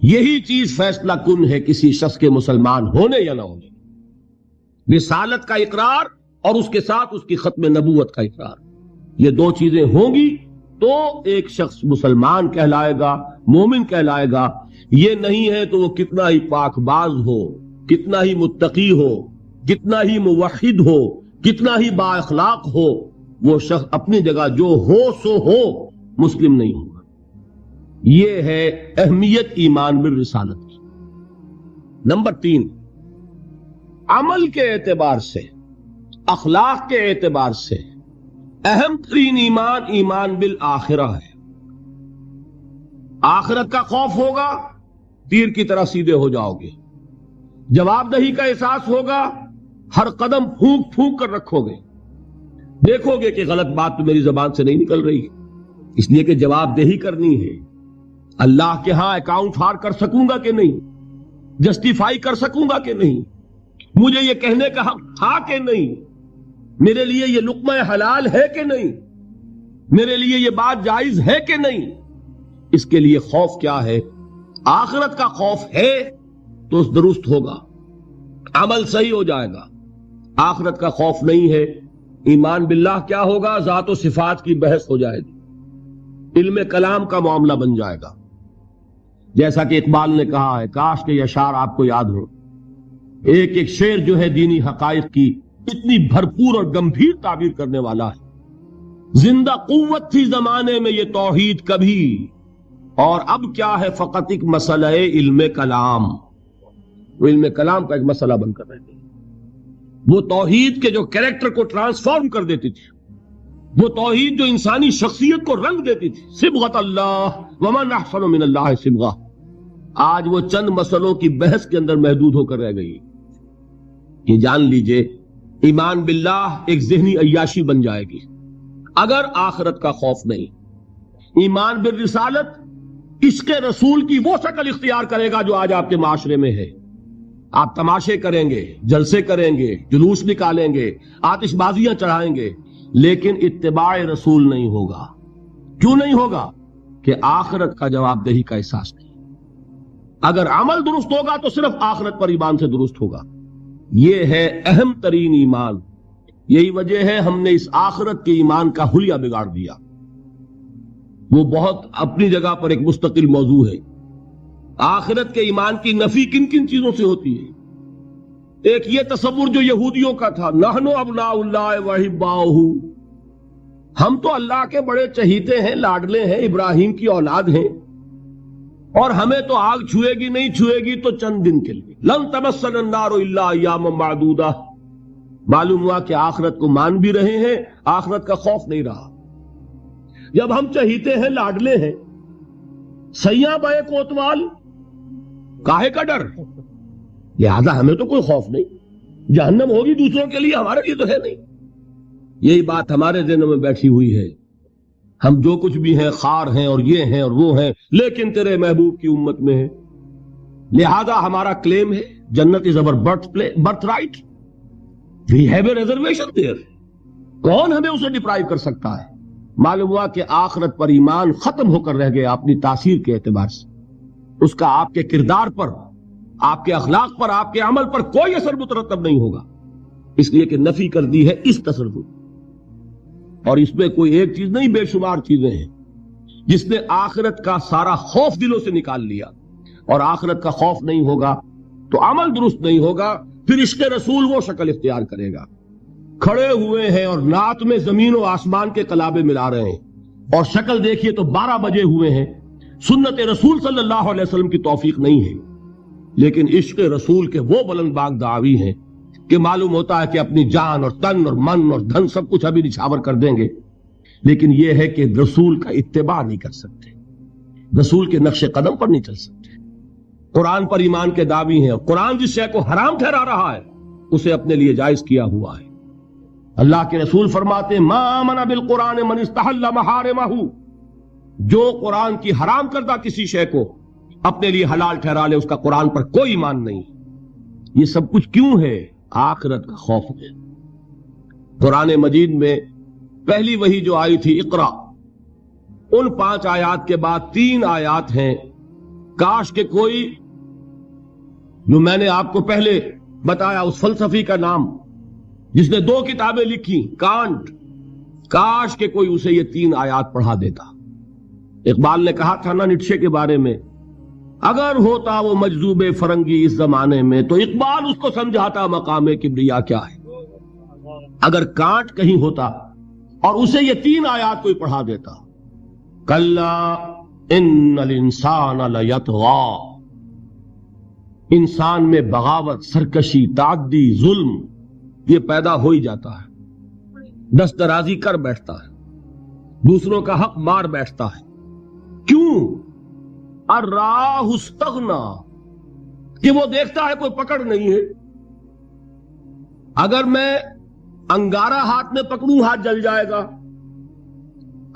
S1: یہی چیز فیصلہ کن ہے کسی شخص کے مسلمان ہونے یا نہ ہونے۔ رسالت کا اقرار اور اس کے ساتھ اس کی ختم نبوت کا اقرار، یہ دو چیزیں ہوں گی تو ایک شخص مسلمان کہلائے گا، مومن کہلائے گا. یہ نہیں ہے تو وہ کتنا ہی پاک باز ہو، کتنا ہی متقی ہو، کتنا ہی موحد ہو، کتنا ہی با اخلاق ہو، وہ شخص اپنی جگہ جو ہو سو ہو، مسلم نہیں ہوگا. یہ ہے اہمیت ایمان بالرسالت کی. نمبر 3، عمل کے اعتبار سے، اخلاق کے اعتبار سے اہم ترین ایمان بالآخرہ ہے. آخرت کا خوف ہوگا، تیر کی طرح سیدھے ہو جاؤ گے. جواب دہی کا احساس ہوگا، ہر قدم پھونک پھونک کر رکھو گے. دیکھو گے کہ غلط بات تو میری زبان سے نہیں نکل رہی، اس لیے کہ جواب دہی کرنی ہے. اللہ کے ہاں اکاؤنٹ فار کر سکوں گا کہ نہیں، جسٹیفائی کر سکوں گا کہ نہیں، مجھے یہ کہنے کا حق تھا کہ نہیں، میرے لیے یہ لقمہ حلال ہے کہ نہیں، میرے لیے یہ بات جائز ہے کہ نہیں. اس کے لیے خوف کیا ہے؟ آخرت کا خوف ہے تو درست ہوگا، عمل صحیح ہو جائے گا. آخرت کا خوف نہیں ہے، ایمان باللہ کیا ہوگا؟ ذات و صفات کی بحث ہو جائے گی، علم کلام کا معاملہ بن جائے گا. جیسا کہ اقبال نے کہا ہے، کاش کہ یہ اشعار آپ کو یاد ہو. ایک ایک شعر جو ہے دینی حقائق کی اتنی بھرپور اور گمبھیر تعبیر کرنے والا ہے. زندہ قوت تھی زمانے میں یہ توحید کبھی، اور اب کیا ہے فقط ایک مسئلہ علم کلام. وہ علم کلام کا ایک مسئلہ بن کر رہتے ہیں. وہ توحید کے جو کریکٹر کو ٹرانسفارم کر دیتی تھی، وہ توحید جو انسانی شخصیت کو رنگ دیتی تھی. صبغۃ اللہ ومن احسن من اللہ صبغہ، آج وہ چند مسئلوں کی بحث کے اندر محدود ہو کر رہ گئی. یہ جان لیجئے ایمان باللہ ایک ذہنی عیاشی بن جائے گی اگر آخرت کا خوف نہیں. ایمان بالرسالت عشق رسول کی وہ شکل اختیار کرے گا جو آج آپ کے معاشرے میں ہے. آپ تماشے کریں گے، جلسے کریں گے، جلوس نکالیں گے، آتش بازیاں چڑھائیں گے، لیکن اتباع رسول نہیں ہوگا. کیوں نہیں ہوگا؟ کہ آخرت کا جواب دہی کا احساس نہیں. اگر عمل درست ہوگا تو صرف آخرت پر ایمان سے درست ہوگا. یہ ہے اہم ترین ایمان. یہی وجہ ہے ہم نے اس آخرت کے ایمان کا حلیہ بگاڑ دیا. وہ بہت اپنی جگہ پر ایک مستقل موضوع ہے. آخرت کے ایمان کی نفی کن کن چیزوں سے ہوتی ہے؟ ایک یہ تصور جو یہودیوں کا تھا، نحن ابناء اللہ وحباؤہ، ہم تو اللہ کے بڑے چہیتے ہیں، لاڈلے ہیں، ابراہیم کی اولاد ہیں، اور ہمیں تو آگ چھوئے گی نہیں، چھوئے گی تو چند دن کے لیے. لن تمسنا النار الا ایاما معدودہ. معلوم ہوا کہ آخرت کو مان بھی رہے ہیں، آخرت کا خوف نہیں رہا. جب ہم چہیتے ہیں، لاڈلے ہیں، سیاں بے کوتوال، کاہے کا ڈر؟ لہذا ہمیں تو کوئی خوف نہیں. جہنم ہوگی دوسروں کے لیے، ہمارے لیے تو ہے نہیں. یہی بات ہمارے ذہنوں میں بیٹھی ہوئی ہے. ہم جو کچھ بھی ہیں خار ہیں اور یہ ہیں اور وہ ہیں، لیکن تیرے محبوب کی امت میں ہے. لہذا ہمارا کلیم ہے جنت is our birthright. We have a reservation there. کون ہمیں اسے ڈپرائیو کر سکتا ہے؟ معلوم ہوا کہ آخرت پر ایمان ختم ہو کر رہ گیا اپنی تاثیر کے اعتبار سے. اس کا آپ کے کردار پر، آپ کے اخلاق پر، آپ کے عمل پر کوئی اثر مترتب نہیں ہوگا، اس لیے کہ نفی کر دی ہے اس تصور. اور اس میں کوئی ایک چیز نہیں، بے شمار چیزیں ہیں. جس نے آخرت کا سارا خوف دلوں سے نکال لیا، اور آخرت کا خوف نہیں ہوگا تو عمل درست نہیں ہوگا. پھر عشق رسول وہ شکل اختیار کرے گا. کھڑے ہوئے ہیں اور نعت میں زمین و آسمان کے قلابے ملا رہے ہیں، اور شکل دیکھیے تو 12 بجے ہوئے ہیں. سنت رسول صلی اللہ علیہ وسلم کی توفیق نہیں ہے، لیکن عشق رسول کے وہ بلند باغ دعوی ہیں کہ معلوم ہوتا ہے کہ اپنی جان اور تن اور من اور دھن سب کچھ ابھی نچھاور کر دیں گے، لیکن یہ ہے کہ رسول کا اتباع نہیں کر سکتے، رسول کے نقش قدم پر نہیں چل سکتے. قرآن پر ایمان کے دعوی ہیں، اور قرآن جس شے کو حرام ٹھہرا رہا ہے اسے اپنے لیے جائز کیا ہوا ہے. اللہ کے رسول فرماتے ہیں، ما آمن بالقرآن من استحل محارمہ، جو قرآن کی حرام کردہ کسی شے کو اپنے لیے حلال ٹھہرا لے، اس کا قرآن پر کوئی ایمان نہیں. یہ سب کچھ کیوں ہے؟ آخرت کا خوف ہے. قرآن مجید میں پہلی وحی جو آئی تھی اقرا، ان 5 آیات کے بعد 3 آیات ہیں. کاش کہ کوئی، جو میں نے آپ کو پہلے بتایا اس فلسفی کا نام جس نے 2 کتابیں لکھی، کانٹ، کاش کہ کوئی اسے یہ 3 آیات پڑھا دیتا. اقبال نے کہا تھا نا نیٹشے کے بارے میں، اگر ہوتا وہ مجذوب فرنگی اس زمانے میں تو اقبال اس کو سمجھاتا مقام کبریا کیا ہے۔ اگر کانٹ کہیں ہوتا اور اسے یہ 3 آیات کوئی پڑھا دیتا، کلا ان الانسان لیطغی، انسان میں بغاوت، سرکشی، تعدی، ظلم یہ پیدا ہو ہی جاتا ہے، دست درازی کر بیٹھتا ہے، دوسروں کا حق مار بیٹھتا ہے۔ کیوں؟ الراہ استغنا، کہ وہ دیکھتا ہے کوئی پکڑ نہیں ہے۔ اگر میں انگارہ ہاتھ میں پکڑوں ہاتھ جل جائے گا،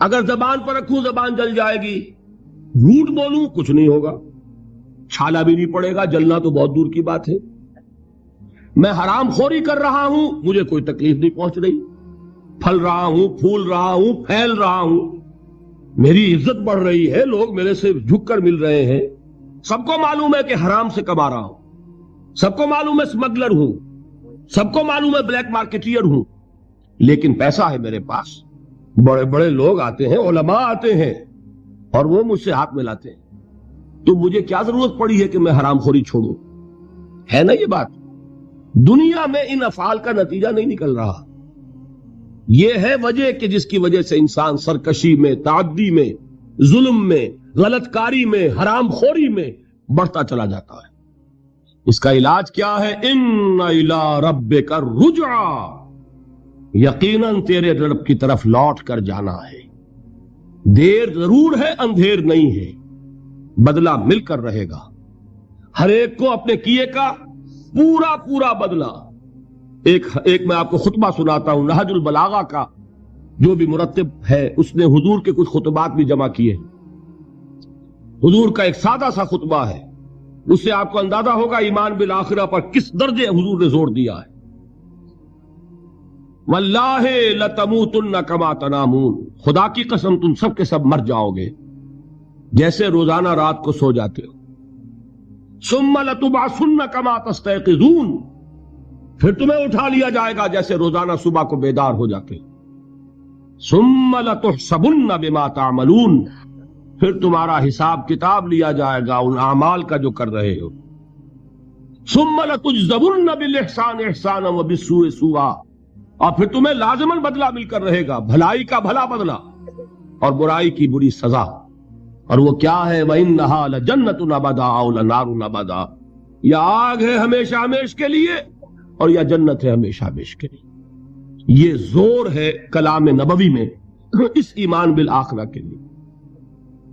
S1: اگر زبان پر رکھوں زبان جل جائے گی، جھوٹ بولوں کچھ نہیں ہوگا، چھالا بھی نہیں پڑے گا، جلنا تو بہت دور کی بات ہے۔ میں حرام خوری کر رہا ہوں، مجھے کوئی تکلیف نہیں پہنچ رہی، پھل رہا ہوں، پھول رہا ہوں، پھیل رہا ہوں، میری عزت بڑھ رہی ہے، لوگ میرے سے جھک کر مل رہے ہیں۔ سب کو معلوم ہے کہ حرام سے کما رہا ہوں، سب کو معلوم ہے اسمگلر ہوں، سب کو معلوم ہے بلیک مارکیٹیئر ہوں، لیکن پیسہ ہے میرے پاس، بڑے بڑے لوگ آتے ہیں، علماء آتے ہیں اور وہ مجھ سے ہاتھ ملاتے ہیں، تو مجھے کیا ضرورت پڑی ہے کہ میں حرام خوری چھوڑوں؟ ہے نا یہ بات؟ دنیا میں ان افعال کا نتیجہ نہیں نکل رہا۔ یہ ہے وجہ کہ جس کی وجہ سے انسان سرکشی میں، تعدی میں، ظلم میں، غلط کاری میں، حرام خوری میں بڑھتا چلا جاتا ہے۔ اس کا علاج کیا ہے؟ ان الی ربک الرجعی، یقیناً تیرے رب کی طرف لوٹ کر جانا ہے۔ دیر ضرور ہے، اندھیر نہیں ہے، بدلہ مل کر رہے گا، ہر ایک کو اپنے کیے کا پورا پورا بدلہ۔ ایک میں آپ کو خطبہ سناتا ہوں نہج البلاغہ کا، جو بھی مرتب ہے اس نے حضور کے کچھ خطبات بھی جمع کیے ہیں۔ حضور کا ایک سادہ سا خطبہ ہے، اس سے آپ کو اندازہ ہوگا ایمان بالآخرہ پر کس درجے حضور نے زور دیا ہے۔ واللہ لتموتن کما تنامون، خدا کی قسم تم سب کے سب مر جاؤ گے جیسے روزانہ رات کو سو جاتے ہو۔ ثم لتبعثن کما تستيقظون، پھر تمہیں اٹھا لیا جائے گا جیسے روزانہ صبح کو بیدار ہو جاتے۔ ثم لتحسبن بما تعملون، پھر تمہارا حساب کتاب لیا جائے گا ان اعمال کا جو کر رہے ہو۔ ثم لتجزون بالاحسان احسانا وبالسوء سوءا، اور پھر تمہیں لازماً بدلہ مل کر رہے گا، بھلائی کا بھلا بدلہ اور برائی کی بری سزا۔ اور وہ کیا ہے؟ وَإِنَّهَا لَجَنَّةٌ أَبَدًا أَوْ لَنَارٌ أَبَدًا، یا آگ ہے ہمیشہ ہمیش کے لیے اور یا جنت ہے ہمیشہ ہمیش کے لیے۔ یہ زور ہے کلام نبوی میں اس ایمان بالآخرہ کے لیے۔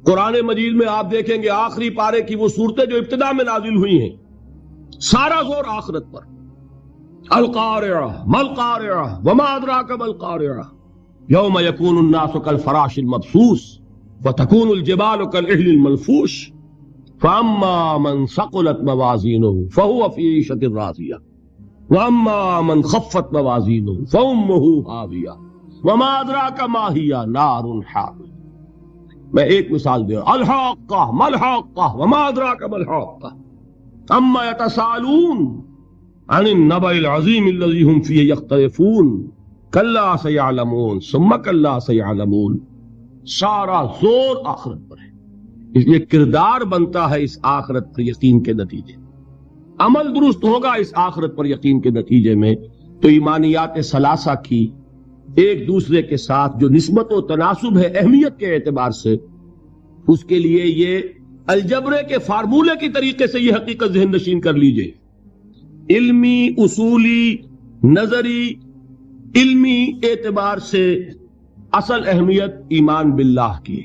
S1: قرآن مجید میں آپ دیکھیں گے آخری پارے کی وہ صورتیں جو ابتدا میں نازل ہوئی ہیں، سارا زور آخرت پر۔ القارعہ ما القارعہ وما ادراک ما القارعہ یوم یکون الناس کالفراش المبثوث وتكون الجبال كالعهن المنفوش فاما من ثقلت موازینہ فهو في عیشۃ راضیہ واما من خفت موازینہ فامہ ہاویہ وما ادراک ما ہی نار حامیہ۔ میں ایک مثال دے رہا ہوں، الحاقہ ما الحاقہ وما ادراک ما الحاقہ اما یتساءلون عن النبأ العظیم الذی هم فیہ یختلفون کلا سیعلمون ثم کلا سیعلمون۔ سارا زور آخرت پر ہے، اس لیے کردار بنتا ہے اس آخرت پر یقین کے نتیجے، عمل درست ہوگا اس آخرت پر یقین کے نتیجے میں۔ تو ایمانیات ثلاثہ کی ایک دوسرے کے ساتھ جو نسبت و تناسب ہے اہمیت کے اعتبار سے، اس کے لیے یہ الجبرے کے فارمولے کی طریقے سے یہ حقیقت ذہن نشین کر لیجئے، علمی، اصولی، نظری، علمی اعتبار سے اصل اہمیت ایمان باللہ کی،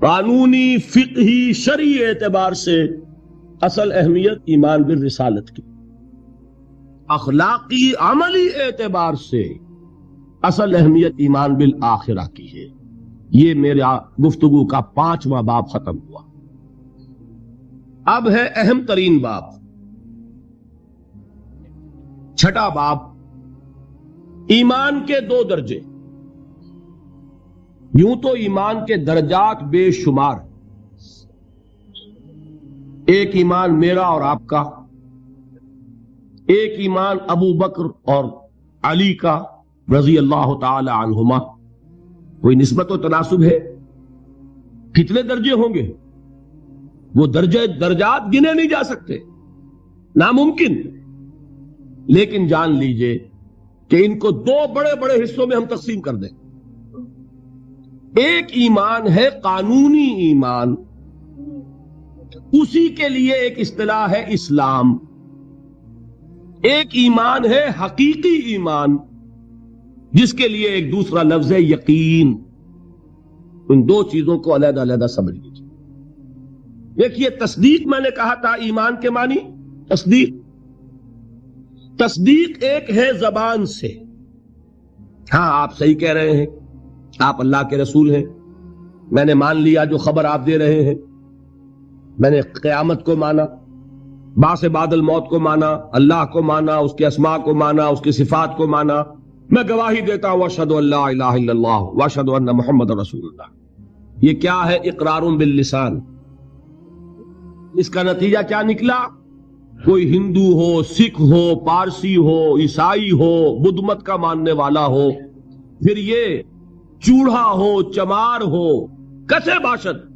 S1: قانونی، فقہی، شرعی اعتبار سے اصل اہمیت ایمان بالرسالت کی، اخلاقی، عملی اعتبار سے اصل اہمیت ایمان بالآخرہ کی ہے۔ یہ میرا گفتگو کا 5واں باب ختم ہوا۔ اب ہے اہم ترین باب، 6واں باب، ایمان کے 2 درجے۔ یوں تو ایمان کے درجات بے شمار، ایک ایمان میرا اور آپ کا، ایک ایمان ابو بکر اور علی کا رضی اللہ تعالی عنہما، کوئی نسبت و تناسب ہے؟ کتنے درجے ہوں گے؟ وہ درجات گنے نہیں جا سکتے، ناممکن۔ لیکن جان لیجئے کہ ان کو دو بڑے بڑے حصوں میں ہم تقسیم کر دیں۔ ایک ایمان ہے قانونی ایمان، اسی کے لیے ایک اصطلاح ہے اسلام۔ ایک ایمان ہے حقیقی ایمان، جس کے لیے ایک دوسرا لفظ ہے یقین۔ ان دو چیزوں کو علیحدہ علیحدہ سمجھ لیجیے۔ دیکھیے، تصدیق میں نے کہا تھا ایمان کے معنی تصدیق۔ تصدیق ایک ہے زبان سے، ہاں آپ صحیح کہہ رہے ہیں، آپ اللہ کے رسول ہیں، میں نے مان لیا جو خبر آپ دے رہے ہیں، میں نے قیامت کو مانا، بعث بعد الموت کو مانا، اللہ کو مانا، اس کے اسماء کو مانا، اس کی صفات کو مانا، میں گواہی دیتا ہوں اشہد ان لا الہ الا اللہ واشہد ان محمد رسول اللہ۔ یہ کیا ہے؟ اقرار باللسان۔ اس کا نتیجہ کیا نکلا؟ کوئی ہندو ہو، سکھ ہو، پارسی ہو، عیسائی ہو، بدھ مت کا ماننے والا ہو، پھر یہ چوڑا ہو، چمار ہو، کسے باشد،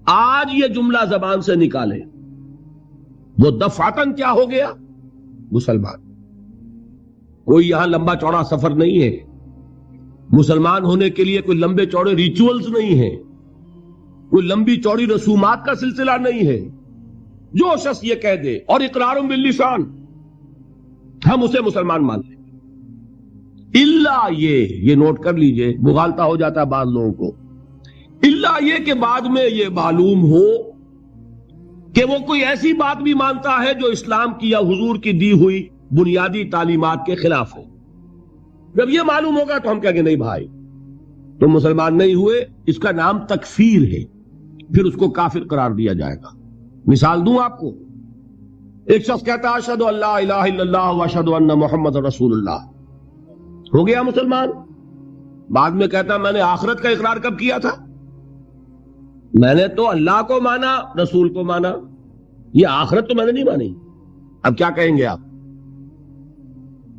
S1: آج یہ جملہ زبان سے نکالے، وہ دفعتاً کیا ہو گیا؟ مسلمان۔ کوئی یہاں لمبا چوڑا سفر نہیں ہے، مسلمان ہونے کے لیے کوئی لمبے چوڑے ریچولز نہیں ہیں، کوئی لمبی چوڑی رسومات کا سلسلہ نہیں ہے۔ جو شخص یہ کہہ دے اور اقرار باللسان، ہم اسے مسلمان مان لیں، الا یہ نوٹ کر لیجئے، مغالطہ ہو جاتا ہے بعض لوگوں کو، الا یہ کہ بعد میں یہ معلوم ہو کہ وہ کوئی ایسی بات بھی مانتا ہے جو اسلام کی یا حضور کی دی ہوئی بنیادی تعلیمات کے خلاف ہے۔ جب یہ معلوم ہوگا تو ہم کہیں گے نہیں بھائی تم مسلمان نہیں ہوئے، اس کا نام تکفیر ہے، پھر اس کو کافر قرار دیا جائے گا۔ مثال دوں آپ کو، ایک شخص کہتا ہے اشہد ان لا الہ الا اللہ واشہد ان محمد رسول اللہ، ہو گیا مسلمان۔ بعد میں کہتا میں نے آخرت کا اقرار کب کیا تھا؟ میں نے تو اللہ کو مانا، رسول کو مانا، یہ آخرت تو میں نے نہیں مانی۔ اب کیا کہیں گے آپ؟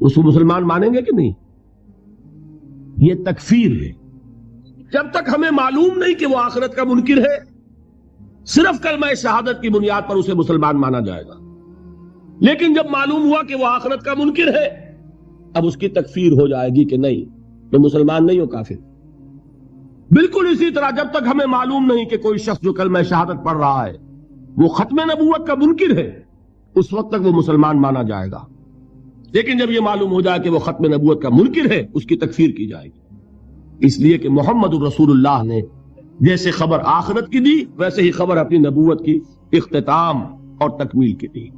S1: اس کو مسلمان مانیں گے کہ نہیں؟ یہ تکفیر ہے۔ جب تک ہمیں معلوم نہیں کہ وہ آخرت کا منکر ہے، صرف کلمہ شہادت کی بنیاد پر اسے مسلمان مانا جائے گا۔ لیکن جب معلوم ہوا کہ وہ آخرت کا منکر ہے، اب اس کی تکفیر ہو جائے گی کہ نہیں تو مسلمان نہیں ہو، کافر۔ بالکل اسی طرح جب تک ہمیں معلوم نہیں کہ کوئی شخص جو کلمہ شہادت پڑھ رہا ہے وہ ختم نبوت کا منکر ہے، اس وقت تک وہ مسلمان مانا جائے گا۔ لیکن جب یہ معلوم ہو جائے کہ وہ ختم نبوت کا منکر ہے، اس کی تکفیر کی جائے گی، اس لیے کہ محمد الرسول اللہ نے جیسے خبر آخرت کی دی، ویسے ہی خبر اپنی نبوت کی اختتام اور تکمیل کی دی۔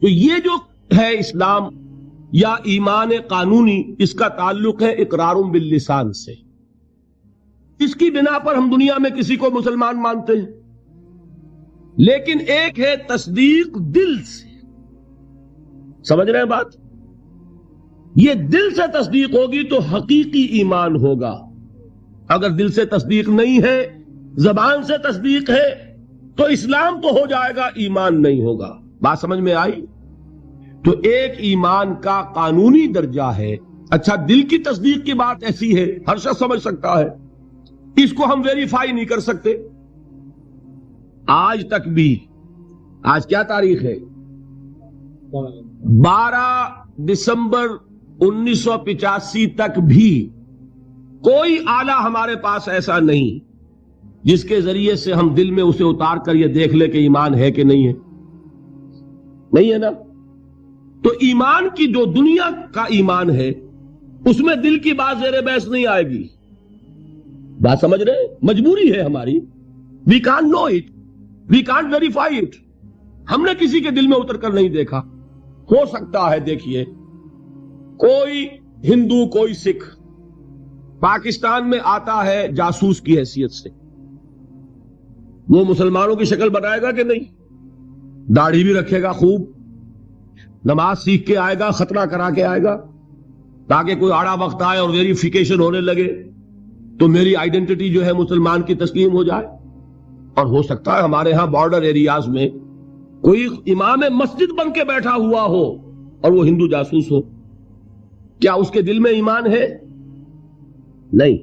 S1: تو یہ جو ہے اسلام یا ایمان قانونی، اس کا تعلق ہے اقرار باللسان سے۔ اس کی بنا پر ہم دنیا میں کسی کو مسلمان مانتے ہیں، لیکن ایک ہے تصدیق دل سے۔ سمجھ رہے ہیں بات؟ یہ دل سے تصدیق ہوگی تو حقیقی ایمان ہوگا۔ اگر دل سے تصدیق نہیں ہے، زبان سے تصدیق ہے، تو اسلام تو ہو جائے گا، ایمان نہیں ہوگا۔ بات سمجھ میں آئی؟ تو ایک ایمان کا قانونی درجہ ہے۔ اچھا، دل کی تصدیق کی بات ایسی ہے، ہر شخص سمجھ سکتا ہے، اس کو ہم ویریفائی نہیں کر سکتے۔ آج تک بھی، آج کیا تاریخ ہے؟ 12 دسمبر 1985 تک بھی کوئی آلہ ہمارے پاس ایسا نہیں جس کے ذریعے سے ہم دل میں اسے اتار کر یہ دیکھ لیں کہ ایمان ہے کہ نہیں ہے۔ نہیں ہے نا؟ تو ایمان کی جو دنیا کا ایمان ہے، اس میں دل کی بات زیر بحث نہیں آئے گی۔ بات سمجھ رہے؟ مجبوری ہے ہماری، we can't know it, we can't verify it. ہم نے کسی کے دل میں اتر کر نہیں دیکھا۔ ہو سکتا ہے دیکھیے کوئی ہندو، کوئی سکھ پاکستان میں آتا ہے جاسوس کی حیثیت سے، وہ مسلمانوں کی شکل بنائے گا کہ نہیں؟ داڑھی بھی رکھے گا، خوب نماز سیکھ کے آئے گا، خطرہ کرا کے آئے گا، تاکہ کوئی آڑا وقت آئے اور ویریفیکیشن ہونے لگے تو میری آئیڈینٹی جو ہے مسلمان کی تسلیم ہو جائے۔ اور ہو سکتا ہے ہمارے ہاں بارڈر ایریاز میں کوئی امام مسجد بن کے بیٹھا ہوا ہو اور وہ ہندو جاسوس ہو۔ کیا اس کے دل میں ایمان ہے؟ نہیں۔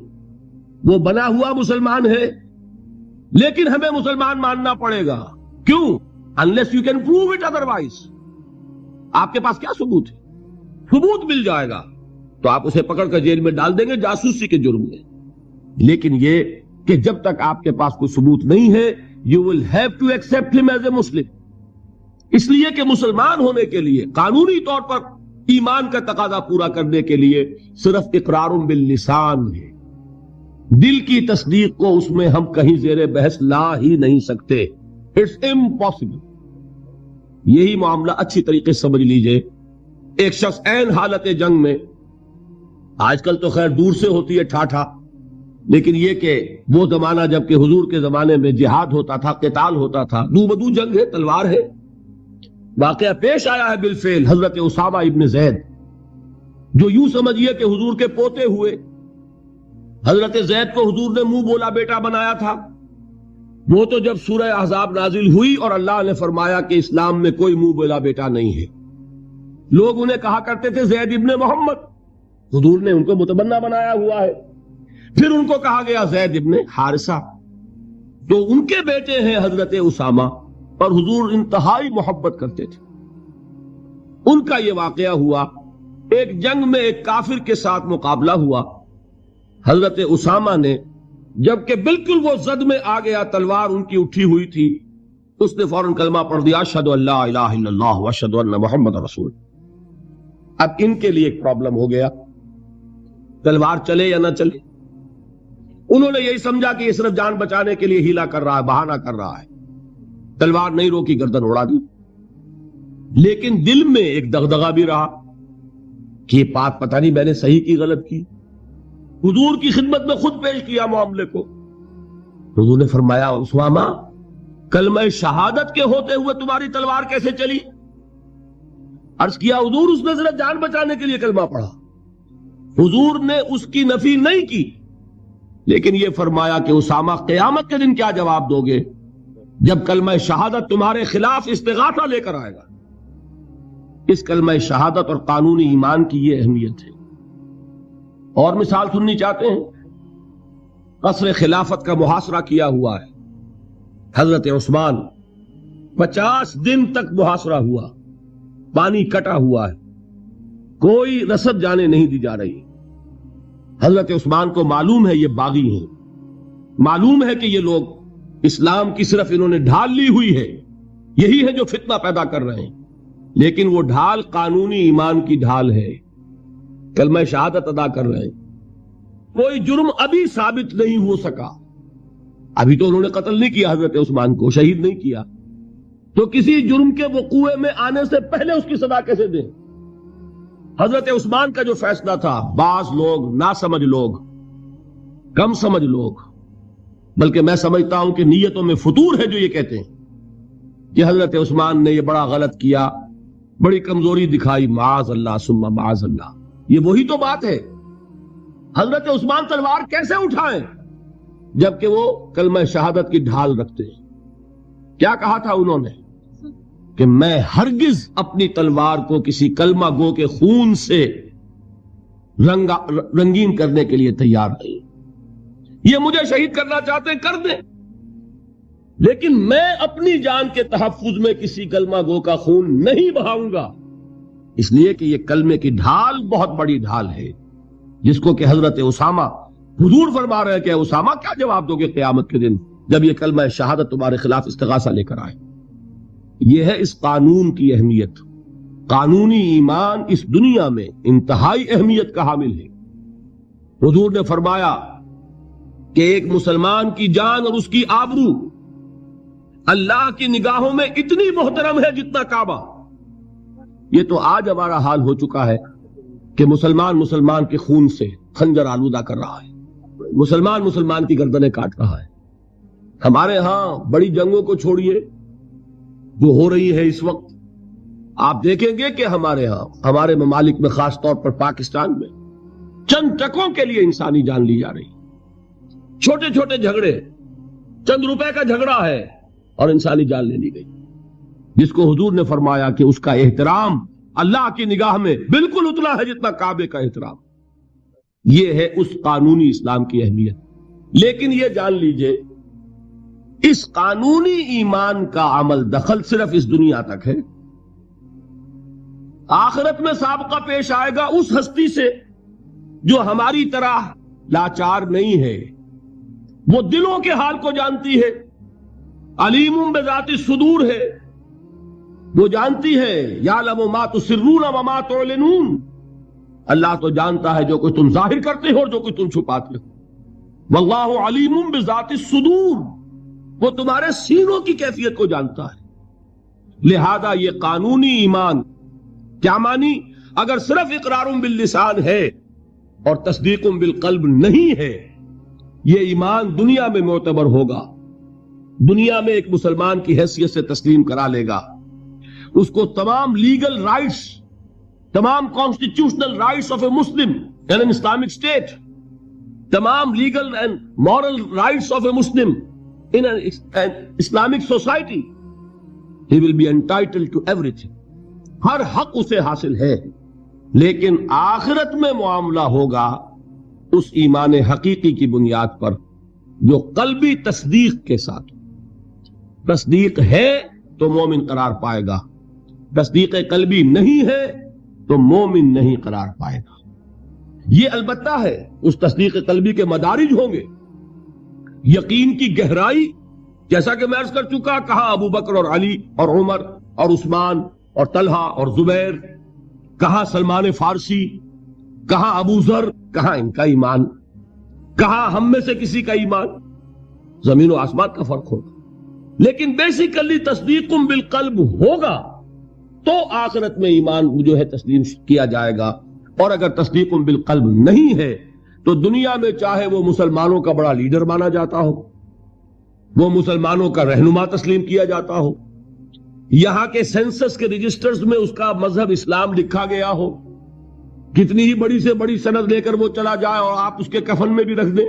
S1: وہ بنا ہوا مسلمان ہے، لیکن ہمیں مسلمان ماننا پڑے گا. کیوں؟ unless you can prove it otherwise. آپ کے پاس کیا ثبوت ہے؟ ثبوت مل جائے گا تو آپ اسے پکڑ کر جیل میں ڈال دیں گے جاسوسی کے جرم میں. لیکن یہ کہ جب تک آپ کے پاس کوئی ثبوت نہیں ہے you will have to accept him as a Muslim. اس لیے کہ مسلمان ہونے کے لیے قانونی طور پر ایمان کا تقاضا پورا کرنے کے لیے صرف اقرار باللسان ہے. دل کی تصدیق کو اس میں ہم کہیں زیر بحث لا ہی نہیں سکتے. It's impossible. یہی معاملہ اچھی طریقے سے سمجھ لیجئے. ایک شخص عین حالت جنگ میں، آج کل تو خیر دور سے ہوتی ہے ٹھاٹھا، لیکن یہ کہ وہ زمانہ جب کہ حضور کے زمانے میں جہاد ہوتا تھا، قتال ہوتا تھا، دو بدو جنگ ہے، تلوار ہے. واقعہ پیش آیا ہے بالفعل حضرت اسامہ ابن زید، جو یوں سمجھیے کہ حضور کے پوتے ہوئے. حضرت زید کو حضور نے منہ بولا بیٹا بنایا تھا. وہ تو جب سورہ احزاب نازل ہوئی اور اللہ نے فرمایا کہ اسلام میں کوئی منہ بولا بیٹا نہیں ہے، لوگ انہیں کہا کرتے تھے زید ابن محمد. حضور نے ان کو متبنہ بنایا ہوا ہے. پھر ان کو کہا گیا زید ابن حارثہ، تو ان کے بیٹے ہیں حضرت اسامہ، اور حضور انتہائی محبت کرتے تھے. ان کا یہ واقعہ ہوا. ایک جنگ میں ایک کافر کے ساتھ مقابلہ ہوا. حضرت اسامہ نے جبکہ بالکل وہ زد میں آ گیا، تلوار ان کی اٹھی ہوئی تھی، اس نے فوراً کلمہ پڑھ دیا اشہد ان لا الہ الا اللہ واشہد ان محمد رسول. اب ان کے لیے ایک پرابلم ہو گیا، تلوار چلے یا نہ چلے. انہوں نے یہی سمجھا کہ یہ صرف جان بچانے کے لیے ہیلا کر رہا ہے، بہانہ کر رہا ہے. تلوار نہیں روکی، گردن اڑا دی. لیکن دل میں ایک دغدغہ بھی رہا کہ یہ بات پتہ نہیں میں نے صحیح کی غلط کی. حضور کی خدمت میں خود پیش کیا معاملے کو. حضور نے فرمایا اسامہ، کلمہ شہادت کے ہوتے ہوئے تمہاری تلوار کیسے چلی؟ عرض کیا حضور اس نے صرف جان بچانے کے لیے کلمہ پڑھا. حضور نے اس کی نفی نہیں کی، لیکن یہ فرمایا کہ اسامہ قیامت کے دن کیا جواب دو گے جب کلمہ شہادت تمہارے خلاف استغاثہ لے کر آئے گا. اس کلمہ شہادت اور قانونی ایمان کی یہ اہمیت ہے. اور مثال سننی چاہتے ہیں؟ قصر خلافت کا محاصرہ کیا ہوا ہے. حضرت عثمان 50 دن تک محاصرہ ہوا، پانی کٹا ہوا ہے، کوئی رسد جانے نہیں دی جا رہی. حضرت عثمان کو معلوم ہے یہ باغی ہیں، معلوم ہے کہ یہ لوگ اسلام کی صرف انہوں نے ڈھال لی ہوئی ہے، یہی ہے جو فتنہ پیدا کر رہے ہیں. لیکن وہ ڈھال قانونی ایمان کی ڈھال ہے، کلمہ شہادت ادا کر رہے ہیں. کوئی جرم ابھی ثابت نہیں ہو سکا. ابھی تو انہوں نے قتل نہیں کیا حضرت عثمان کو، شہید نہیں کیا، تو کسی جرم کے وقوع میں آنے سے پہلے اس کی سزا کیسے دیں؟ حضرت عثمان کا جو فیصلہ تھا، بعض لوگ ناسمجھ لوگ، کم سمجھ لوگ، بلکہ میں سمجھتا ہوں کہ نیتوں میں فطور ہے جو یہ کہتے ہیں کہ حضرت عثمان نے یہ بڑا غلط کیا، بڑی کمزوری دکھائی. معاذ اللہ ثم معاذ اللہ. یہ وہی تو بات ہے. حضرت عثمان تلوار کیسے اٹھائیں جبکہ وہ کلمہ شہادت کی ڈھال رکھتے ہیں؟ کیا کہا تھا انہوں نے کہ میں ہرگز اپنی تلوار کو کسی کلمہ گو کے خون سے رنگین کرنے کے لیے تیار نہیں. یہ مجھے شہید کرنا چاہتے ہیں کر دیں، لیکن میں اپنی جان کے تحفظ میں کسی کلمہ گو کا خون نہیں بہاؤں گا. اس لیے کہ یہ کلمے کی ڈھال بہت بڑی ڈھال ہے، جس کو کہ حضرت اسامہ، حضور فرما رہے ہیں کہ اسامہ کیا جواب دو گے قیامت کے دن جب یہ کلمہ شہادت تمہارے خلاف استغاثہ لے کر آئے. یہ ہے اس قانون کی اہمیت. قانونی ایمان اس دنیا میں انتہائی اہمیت کا حامل ہے. حضور نے فرمایا کہ ایک مسلمان کی جان اور اس کی آبرو اللہ کی نگاہوں میں اتنی محترم ہے جتنا کعبہ. یہ تو آج ہمارا حال ہو چکا ہے کہ مسلمان کے خون سے خنجر آلودہ کر رہا ہے، مسلمان کی گردنیں کاٹ رہا ہے. ہمارے ہاں بڑی جنگوں کو چھوڑیے جو ہو رہی ہے اس وقت، آپ دیکھیں گے کہ ہمارے ہاں، ہمارے ممالک میں، خاص طور پر پاکستان میں، چند ٹکوں کے لیے انسانی جان لی جا رہی. چھوٹے چھوٹے جھگڑے، چند روپے کا جھگڑا ہے اور انسانی جان لے لی گئی، جس کو حضور نے فرمایا کہ اس کا احترام اللہ کی نگاہ میں بالکل اتنا ہے جتنا کعبے کا احترام. یہ ہے اس قانونی اسلام کی اہمیت. لیکن یہ جان لیجئے اس قانونی ایمان کا عمل دخل صرف اس دنیا تک ہے. آخرت میں سابقہ پیش آئے گا اس ہستی سے جو ہماری طرح لاچار نہیں ہے، وہ دلوں کے حال کو جانتی ہے، علیم بذات الصدور ہے، وہ جانتی ہے یعلم ما تسرون وما تعلنون. اللہ تو جانتا ہے جو کچھ تم ظاہر کرتے ہو اور جو کچھ تم چھپاتے ہو. واللہ علیم بذات الصدور، وہ تمہارے سینوں کی کیفیت کو جانتا ہے. لہذا یہ قانونی ایمان کیا مانی؟ اگر صرف اقرار باللسان ہے اور تصدیق بالقلب نہیں ہے، یہ ایمان دنیا میں معتبر ہوگا، دنیا میں ایک مسلمان کی حیثیت سے تسلیم کرا لے گا، اس کو تمام لیگل رائٹس، تمام constitutional rights of a Muslim in an Islamic state, تمام legal and moral rights of a Muslim in an Islamic society, he will be entitled to everything. ہر حق اسے حاصل ہے. لیکن آخرت میں معاملہ ہوگا اس ایمان حقیقی کی بنیاد پر جو قلبی تصدیق کے ساتھ. تصدیق ہے تو مومن قرار پائے گا، تصدیق قلبی نہیں ہے تو مومن نہیں قرار پائے گا. یہ البتہ ہے اس تصدیق قلبی کے مدارج ہوں گے. یقین کی گہرائی جیسا کہ میں عرض کر چکا، کہاں ابو بکر اور علی اور عمر اور عثمان اور طلحہ اور زبیر، کہاں سلمان فارسی، کہاں ابو ذر، کہاں ان کا ایمان، کہاں ہم میں سے کسی کا ایمان. زمین و آسمان کا فرق ہوگا. لیکن بیسیکلی تصدیق بالقلب ہوگا تو آخرت میں ایمان جو ہے تسلیم کیا جائے گا. اور اگر تصدیق بالقلب نہیں ہے تو دنیا میں چاہے وہ مسلمانوں کا بڑا لیڈر مانا جاتا ہو، وہ مسلمانوں کا رہنما تسلیم کیا جاتا ہو، یہاں کے سینسس کے رجسٹرز میں اس کا مذہب اسلام لکھا گیا ہو، کتنی ہی بڑی سے بڑی سند لے کر وہ چلا جائے اور آپ اس کے کفن میں بھی رکھ دیں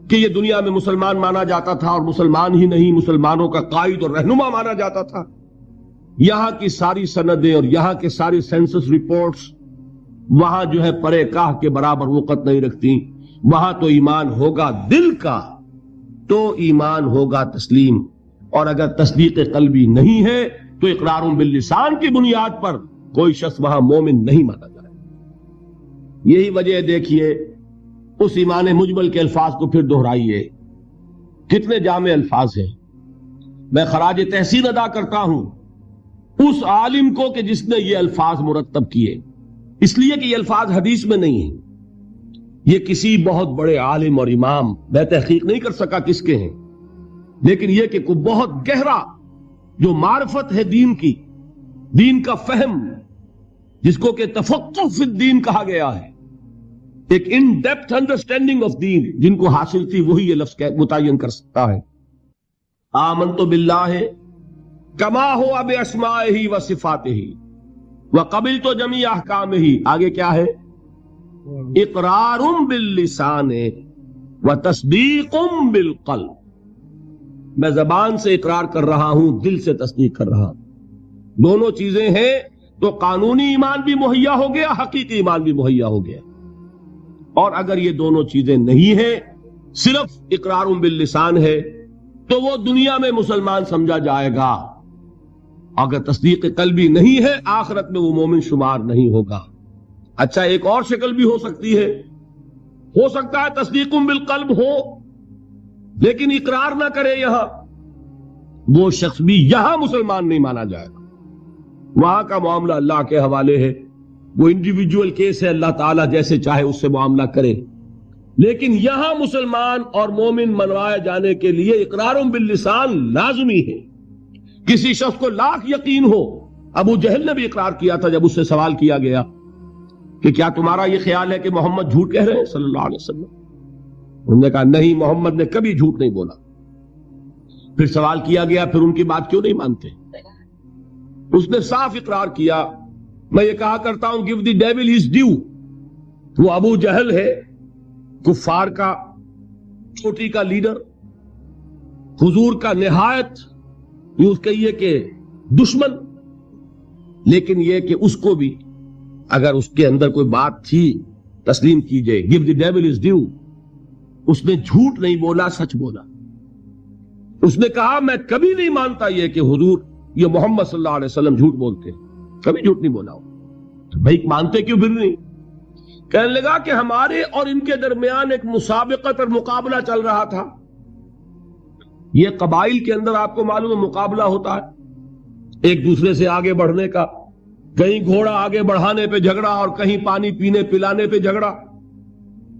S1: کہ یہ دنیا میں مسلمان مانا جاتا تھا اور مسلمان ہی نہیں مسلمانوں کا قائد اور رہنما مانا جاتا تھا. یہاں کی ساری سندیں اور یہاں کے ساری سینسس رپورٹس وہاں جو ہے پرے کاہ کے برابر وقت نہیں رکھتی. وہاں تو ایمان ہوگا دل کا تو ایمان ہوگا تسلیم. اور اگر تصدیق قلبی نہیں ہے تو اقرار باللسان کی بنیاد پر کوئی شخص وہاں مومن نہیں مانا جائے. یہی وجہ دیکھیے اس ایمان مجمل کے الفاظ کو پھر دہرائیے. کتنے جامع الفاظ ہیں. میں خراج تحسین ادا کرتا ہوں اس عالم کو کہ جس نے یہ الفاظ مرتب کیے، اس لیے کہ یہ الفاظ حدیث میں نہیں ہیں. یہ کسی بہت بڑے عالم اور امام، میں تحقیق نہیں کر سکا کس کے ہیں، لیکن یہ کہ کوئی بہت گہرا جو معرفت ہے دین کی، دین کا فہم، جس کو کہ تفقہ فی الدین کہا گیا ہے، ایک ان ڈیپتھ انڈرسٹینڈنگ آف دین جن کو حاصل تھی، وہی یہ لفظ متعین کر سکتا ہے. آمنت باللہ کما ہوا باسمائہ و صفاتہ وقبلت جمیع احکامہ. آگے کیا ہے؟ اقرار باللسان و تصدیق بالقلب. میں زبان سے اقرار کر رہا ہوں، دل سے تصدیق کر رہا ہوں. دونوں چیزیں ہیں تو قانونی ایمان بھی مہیا ہو گیا، حقیقی ایمان بھی مہیا ہو گیا. اور اگر یہ دونوں چیزیں نہیں ہیں، صرف اقرار باللسان ہے، تو وہ دنیا میں مسلمان سمجھا جائے گا. اگر تصدیق قلبی نہیں ہے، آخرت میں وہ مومن شمار نہیں ہوگا. اچھا، ایک اور شکل بھی ہو سکتی ہے. ہو سکتا ہے تصدیق بالقلب ہو لیکن اقرار نہ کرے یہاں، وہ شخص بھی یہاں مسلمان نہیں مانا جائے گا. وہاں کا معاملہ اللہ کے حوالے ہے، وہ انڈیویجول کیس ہے، اللہ تعالیٰ جیسے چاہے اس سے معاملہ کرے. لیکن یہاں مسلمان اور مومن منوائے جانے کے لیے اقرار باللسان لازمی ہے. کسی شخص کو لاکھ یقین ہو، ابو جہل نے بھی اقرار کیا تھا جب اس سے سوال کیا گیا کہ کیا تمہارا یہ خیال ہے کہ محمد جھوٹ کہہ رہے ہیں صلی اللہ علیہ وسلم؟ انہوں نے کہا نہیں، محمد نے کبھی جھوٹ نہیں بولا. پھر سوال کیا گیا پھر ان کی بات کیوں نہیں مانتے؟ اس نے صاف اقرار کیا. میں یہ کہا کرتا ہوں give the devil his due. وہ ابو جہل ہے، کفار کا چھوٹی کا لیڈر، حضور کا نہایت یوں کہیے کہ دشمن. لیکن یہ کہ اس کو بھی اگر اس کے اندر کوئی بات تھی تسلیم کیجئے. give the devil his due. اس نے جھوٹ نہیں بولا، سچ بولا. اس نے کہا میں کبھی نہیں مانتا یہ کہ حضور یہ محمد صلی اللہ علیہ وسلم جھوٹ بولتے ہیں، کبھی جھوٹ نہیں بولا. تو بھائی مانتے کیوں پھر نہیں؟ کہنے لگا کہ ہمارے اور ان کے درمیان ایک مسابقت اور مقابلہ چل رہا تھا. یہ قبائل کے اندر آپ کو معلوم ہے مقابلہ ہوتا ہے ایک دوسرے سے آگے بڑھنے کا، کہیں گھوڑا آگے بڑھانے پہ جھگڑا اور کہیں پانی پینے پلانے پہ جھگڑا.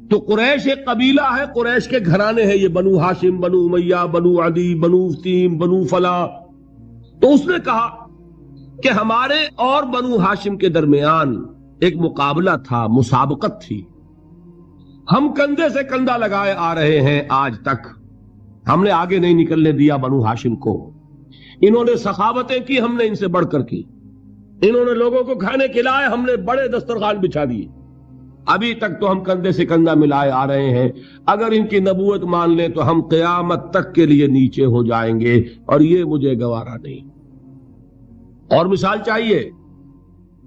S1: تو قریش ایک قبیلہ ہے، قریش کے گھرانے ہیں، یہ بنو ہاشم، بنو امیہ، بنو عدی، بنو تیم، بنو فلاں. تو اس نے کہا کہ ہمارے اور بنو ہاشم کے درمیان ایک مقابلہ تھا، مسابقت تھی، ہم کندھے سے کندھا لگائے آ رہے ہیں آج تک، ہم نے آگے نہیں نکلنے دیا بنو ہاشم کو. انہوں نے سخاوتیں کی، ہم نے ان سے بڑھ کر کی. انہوں نے لوگوں کو کھانے کھلائے، ہم نے بڑے دسترخوان بچھا دیے. ابھی تک تو ہم کندھے سے کندھا ملائے آ رہے ہیں. اگر ان کی نبوت مان لیں تو ہم قیامت تک کے لیے نیچے ہو جائیں گے، اور یہ مجھے گوارا نہیں. اور مثال چاہیے؟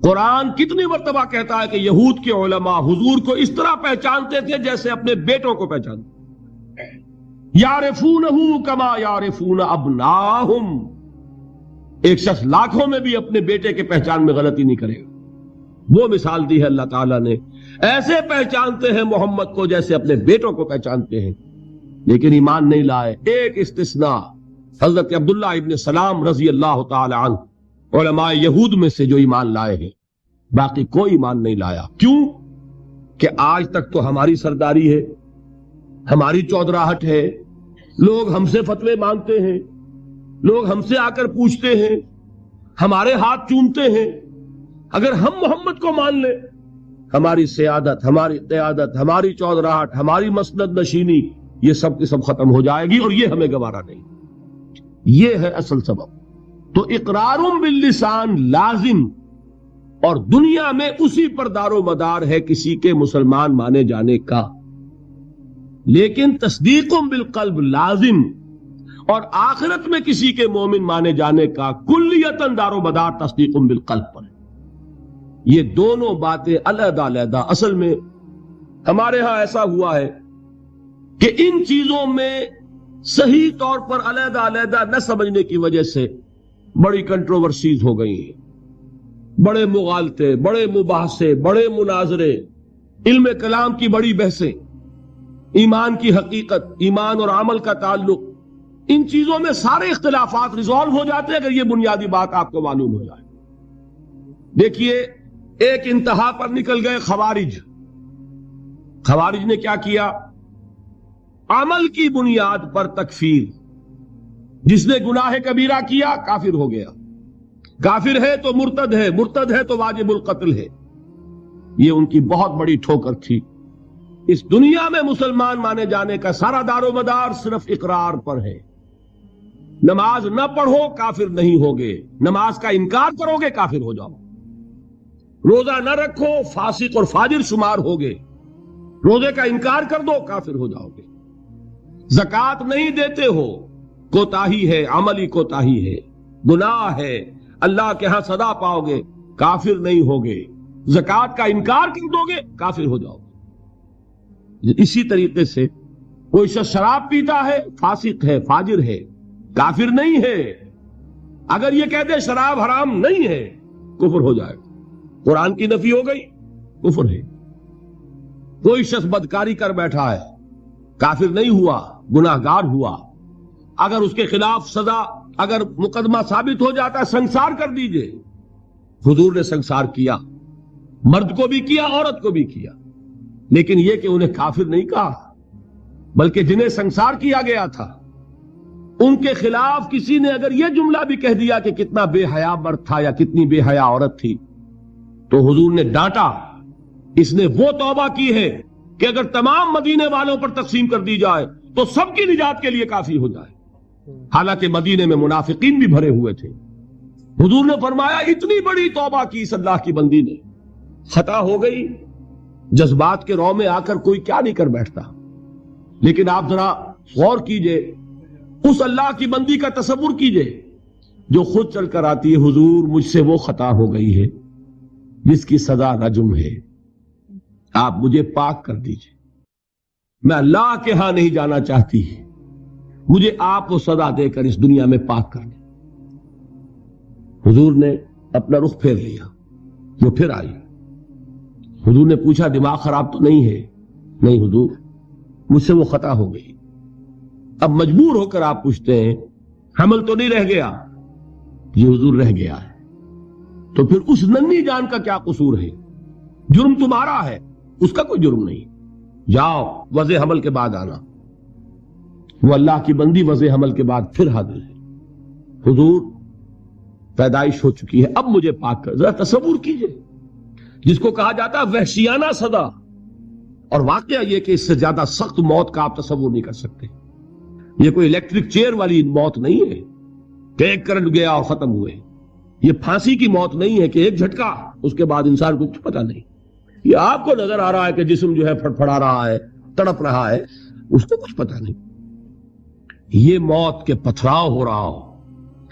S1: قرآن کتنی مرتبہ کہتا ہے کہ یہود کے علماء حضور کو اس طرح پہچانتے تھے جیسے اپنے بیٹوں کو پہچانتے، یعرفونہ کما یعرفون ابناہم. ایک شخص لاکھوں میں بھی اپنے بیٹے کے پہچان میں غلطی نہیں کرے گا. وہ مثال دی ہے اللہ تعالیٰ نے. ایسے پہچانتے ہیں محمد کو جیسے اپنے بیٹوں کو پہچانتے ہیں، لیکن ایمان نہیں لائے. ایک استثناء حضرت عبداللہ ابن سلام رضی اللہ تعالی عنہ، علماء یہود میں سے جو ایمان لائے ہیں، باقی کوئی ایمان نہیں لایا. کیوں؟ کہ آج تک تو ہماری سرداری ہے، ہماری چودراہٹ ہے، لوگ ہم سے فتوے مانگتے ہیں، لوگ ہم سے آ کر پوچھتے ہیں، ہمارے ہاتھ چومتے ہیں. اگر ہم محمد کو مان لیں، ہماری سیادت، ہماری قیادت، ہماری چودراہٹ، ہماری مسند نشینی، یہ سب کی سب ختم ہو جائے گی، اور یہ ہمیں گوارا نہیں. یہ ہے اصل سبب. تو اقرار باللسان لازم، اور دنیا میں اسی پر دار و مدار ہے کسی کے مسلمان مانے جانے کا. لیکن تصدیق بالقلب لازم، اور آخرت میں کسی کے مومن مانے جانے کا کلیتاً دار و مدار تصدیق بالقلب پر ہے. یہ دونوں باتیں علیحدہ علیحدہ. اصل میں ہمارے ہاں ایسا ہوا ہے کہ ان چیزوں میں صحیح طور پر علیحدہ علیحدہ نہ سمجھنے کی وجہ سے بڑی کنٹروورسیز ہو گئی ہیں، بڑے مغالطے، بڑے مباحثے، بڑے مناظرے، علم کلام کی بڑی بحثیں، ایمان کی حقیقت، ایمان اور عمل کا تعلق، ان چیزوں میں سارے اختلافات ریزالو ہو جاتے ہیں اگر یہ بنیادی بات آپ کو معلوم ہو جائے. دیکھیے ایک انتہا پر نکل گئے خوارج. خوارج نے کیا کیا؟ عمل کی بنیاد پر تکفیر. جس نے گناہ کبیرہ کیا کافر ہو گیا، کافر ہے تو مرتد ہے، مرتد ہے تو واجب القتل ہے. یہ ان کی بہت بڑی ٹھوکر تھی. اس دنیا میں مسلمان مانے جانے کا سارا دار و مدار صرف اقرار پر ہے. نماز نہ پڑھو کافر نہیں ہوگے، نماز کا انکار کرو گے کافر ہو جاؤ. روزہ نہ رکھو فاسق اور فاجر شمار ہوگے، روزے کا انکار کر دو کافر ہو جاؤ گے. زکوٰۃ نہیں دیتے ہو، کوتاہی ہے، عملی کوتاہی ہے، گناہ ہے، اللہ کے ہاں سزا پاؤ گے، کافر نہیں ہوگے. زکوٰۃ کا انکار کر دو گے کافر ہو جاؤ گے. اسی طریقے سے کوئی شخص شراب پیتا ہے، فاسق ہے، فاجر ہے، کافر نہیں ہے. اگر یہ کہتے شراب حرام نہیں ہے کفر ہو جائے گا. قرآن کی نفی ہو گئی، کفر ہے. کوئی شخص بدکاری کر بیٹھا ہے، کافر نہیں ہوا، گناہگار ہوا. اگر اس کے خلاف سزا، اگر مقدمہ ثابت ہو جاتا ہے سنسار کر دیجئے. حضور نے سنسار کیا، مرد کو بھی کیا، عورت کو بھی کیا. لیکن یہ کہ انہیں کافر نہیں کہا، بلکہ جنہیں سنسار کیا گیا تھا ان کے خلاف کسی نے اگر یہ جملہ بھی کہہ دیا کہ کتنا بے حیا مرد تھا یا کتنی بے حیا عورت تھی، تو حضور نے ڈانٹا. اس نے وہ توبہ کی ہے کہ اگر تمام مدینے والوں پر تقسیم کر دی جائے تو سب کی نجات کے لیے کافی ہو جائے. حالانکہ مدینے میں منافقین بھی بھرے ہوئے تھے. حضور نے فرمایا اتنی بڑی توبہ کی اس اللہ کی بندی نے. خطا ہو گئی، جذبات کے رو میں آ کر کوئی کیا نہیں کر بیٹھتا. لیکن آپ ذرا غور کیجئے، اس اللہ کی بندی کا تصور کیجئے جو خود چل کر آتی ہے، حضور مجھ سے وہ خطا ہو گئی ہے جس کی سزا رجم ہے، آپ مجھے پاک کر دیجئے. میں اللہ کے ہاں نہیں جانا چاہتی، مجھے آپ کو سزا دے کر اس دنیا میں پاک کر دیں۔ حضور نے اپنا رخ پھیر لیا، وہ پھر آئی۔ حضور نے پوچھا دماغ خراب تو نہیں ہے؟ نہیں حضور، مجھ سے وہ خطا ہو گئی۔ اب مجبور ہو کر آپ پوچھتے ہیں حمل تو نہیں رہ گیا؟ یہ حضور رہ گیا ہے۔ تو پھر اس ننھی جان کا کیا قصور ہے؟ جرم تمہارا ہے، اس کا کوئی جرم نہیں۔ جاؤ وضع حمل کے بعد آنا۔ وہ اللہ کی بندی وضع حمل کے بعد پھر حاضر ہے۔ حضور پیدائش ہو چکی ہے، اب مجھے پاک کر۔ ذرا تصور کیجئے، جس کو کہا جاتا ہے وحشیانہ سزا، اور واقعہ یہ کہ اس سے زیادہ سخت موت کا آپ تصور نہیں کر سکتے۔ یہ کوئی الیکٹرک چیئر والی موت نہیں ہے کہ ایک کرنٹ گیا اور ختم ہوئے۔ یہ پھانسی کی موت نہیں ہے کہ ایک جھٹکا، اس کے بعد انسان کو کچھ پتہ نہیں۔ یہ آپ کو نظر آ رہا ہے کہ جسم جو ہے پھڑپڑا رہا ہے، تڑپ رہا ہے، اس کو کچھ پتہ نہیں۔ یہ موت کے پتھراؤ ہو رہا ہو،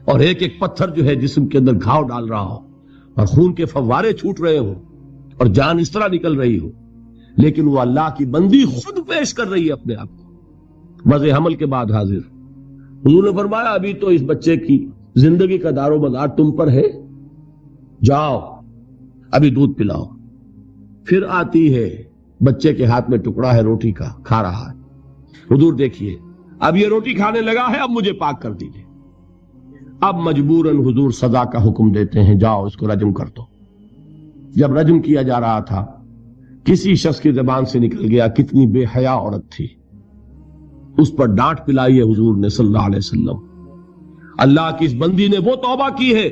S1: اور ایک ایک پتھر جو ہے جسم کے اندر گھاؤ ڈال رہا ہو، اور خون کے فوارے چھوٹ رہے ہوں، اور جان اس طرح نکل رہی ہو، لیکن وہ اللہ کی بندی خود پیش کر رہی ہے اپنے آپ کو، وضع حمل کے بعد حاضر۔ حضور نے فرمایا ابھی تو اس بچے کی زندگی کا دار و مدار تم پر ہے، جاؤ ابھی دودھ پلاؤ۔ پھر آتی ہے، بچے کے ہاتھ میں ٹکڑا ہے روٹی کا، کھا رہا ہے۔ حضور دیکھیے اب یہ روٹی کھانے لگا ہے، اب مجھے پاک کر دیجیے۔ اب مجبوراً حضور سزا کا حکم دیتے ہیں، جاؤ اس کو رجم کر دو۔ جب رجم کیا جا رہا تھا، کسی شخص کی زبان سے نکل گیا، کتنی بے حیا عورت تھی، اس پر ڈانٹ پلائی ہے حضور نے صلی اللہ علیہ وسلم۔ اللہ کی اس بندی نے وہ توبہ کی ہے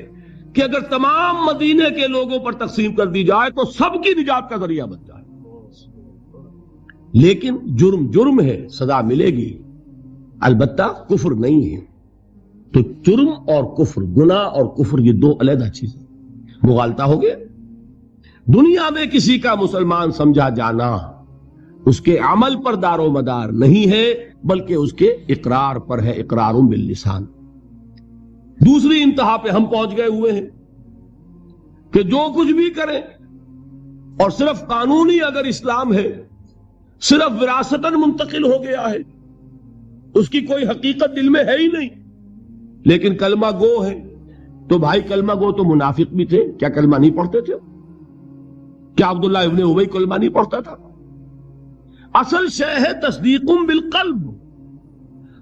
S1: کہ اگر تمام مدینے کے لوگوں پر تقسیم کر دی جائے تو سب کی نجات کا ذریعہ بن جائے۔ لیکن جرم جرم ہے، سزا ملے گی، البتہ کفر نہیں ہے۔ تو جرم اور کفر، گناہ اور کفر، یہ دو علیحدہ چیزیں۔ مغالطہ ہو گیا۔ دنیا میں کسی کا مسلمان سمجھا جانا اس کے عمل پر دار و مدار نہیں ہے، بلکہ اس کے اقرار پر ہے، اقرار باللسان۔ دوسری انتہا پہ ہم پہنچ گئے ہوئے ہیں کہ جو کچھ بھی کریں، اور صرف قانونی اگر اسلام ہے، صرف وراثتاً منتقل ہو گیا ہے، اس کی کوئی حقیقت دل میں ہے ہی نہیں، لیکن کلمہ گو ہے۔ تو بھائی کلمہ گو تو منافق بھی تھے، کیا کلمہ نہیں پڑھتے تھے؟ کیا عبداللہ ابن ابی کلمہ نہیں پڑھتا تھا؟ اصل شے ہے تصدیق بالقلب۔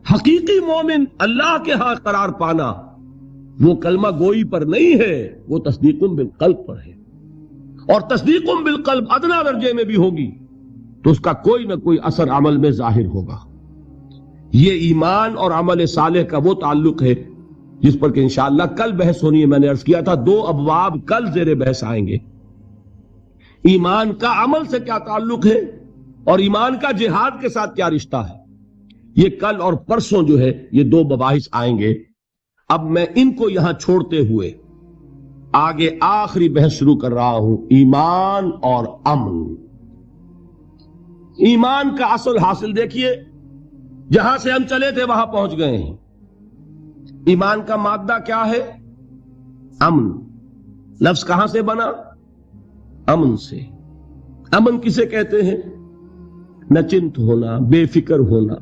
S1: حقیقی مومن اللہ کے ہاں قرار پانا وہ کلمہ گوئی پر نہیں ہے، وہ تصدیق بالقلب پر ہے۔ اور تصدیق بالقلب ادنا درجے میں بھی ہوگی تو اس کا کوئی نہ کوئی اثر عمل میں ظاہر ہوگا۔ یہ ایمان اور عمل صالح کا وہ تعلق ہے جس پر کہ انشاءاللہ کل بحث ہونی ہے۔ میں نے عرض کیا تھا 2 ابواب کل زیر بحث آئیں گے۔ ایمان کا عمل سے کیا تعلق ہے اور ایمان کا جہاد کے ساتھ کیا رشتہ ہے، یہ کل اور پرسوں جو ہے یہ 2 مباحث آئیں گے۔ اب میں ان کو یہاں چھوڑتے ہوئے آگے آخری بحث شروع کر رہا ہوں، ایمان اور امن۔ ایمان کا اصل حاصل دیکھیے، جہاں سے ہم چلے تھے وہاں پہنچ گئے ہیں۔ ایمان کا مادہ کیا ہے؟ امن۔ لفظ کہاں سے بنا؟ امن سے۔ امن کسے کہتے ہیں؟ نچنت ہونا، بے فکر ہونا،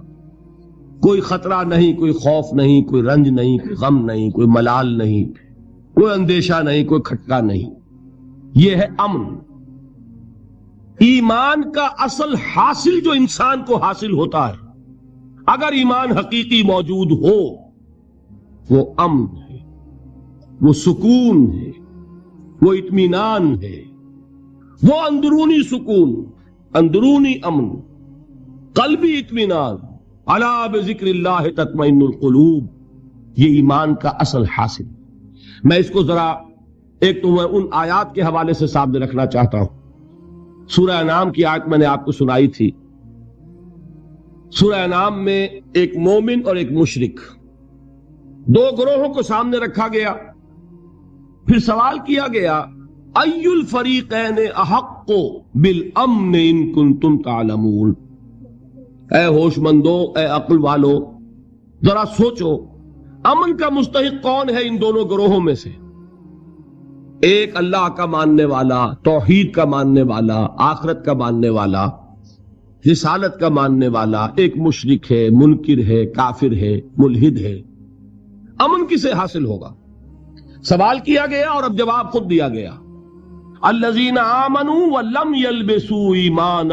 S1: کوئی خطرہ نہیں، کوئی خوف نہیں، کوئی رنج نہیں، کوئی غم نہیں، کوئی ملال نہیں، کوئی اندیشہ نہیں، کوئی کھٹکا نہیں، یہ ہے امن۔ ایمان کا اصل حاصل جو انسان کو حاصل ہوتا ہے، اگر ایمان حقیقی موجود ہو، وہ امن ہے، وہ سکون ہے، وہ اطمینان ہے، وہ اندرونی سکون، اندرونی امن، قلبی اطمینان۔ الا بذکر اللہ تطمئن القلوب، یہ ایمان کا اصل حاصل۔ میں اس کو ذرا ایک تو میں ان آیات کے حوالے سے سامنے رکھنا چاہتا ہوں۔ سورہ انعام کی آیت میں نے آپ کو سنائی تھی۔ سورہ انعام میں ایک مومن اور ایک مشرک، 2 گروہوں کو سامنے رکھا گیا، پھر سوال کیا گیا ای الفریقین احق بالامن ان کنتم تعلمون۔ اے ہوش مندو، اے عقل والو، ذرا سوچو امن کا مستحق کون ہے ان دونوں گروہوں میں سے؟ ایک اللہ کا ماننے والا، توحید کا ماننے والا، آخرت کا ماننے والا، رسالت کا ماننے والا ایک مشرک ہے، منکر ہے، کافر ہے، ملحد ہے، امن کسے حاصل ہوگا؟ سوال کیا گیا اور اب جواب خود دیا گیا، الذین آمنوا ولم یلبسوا ایمانہم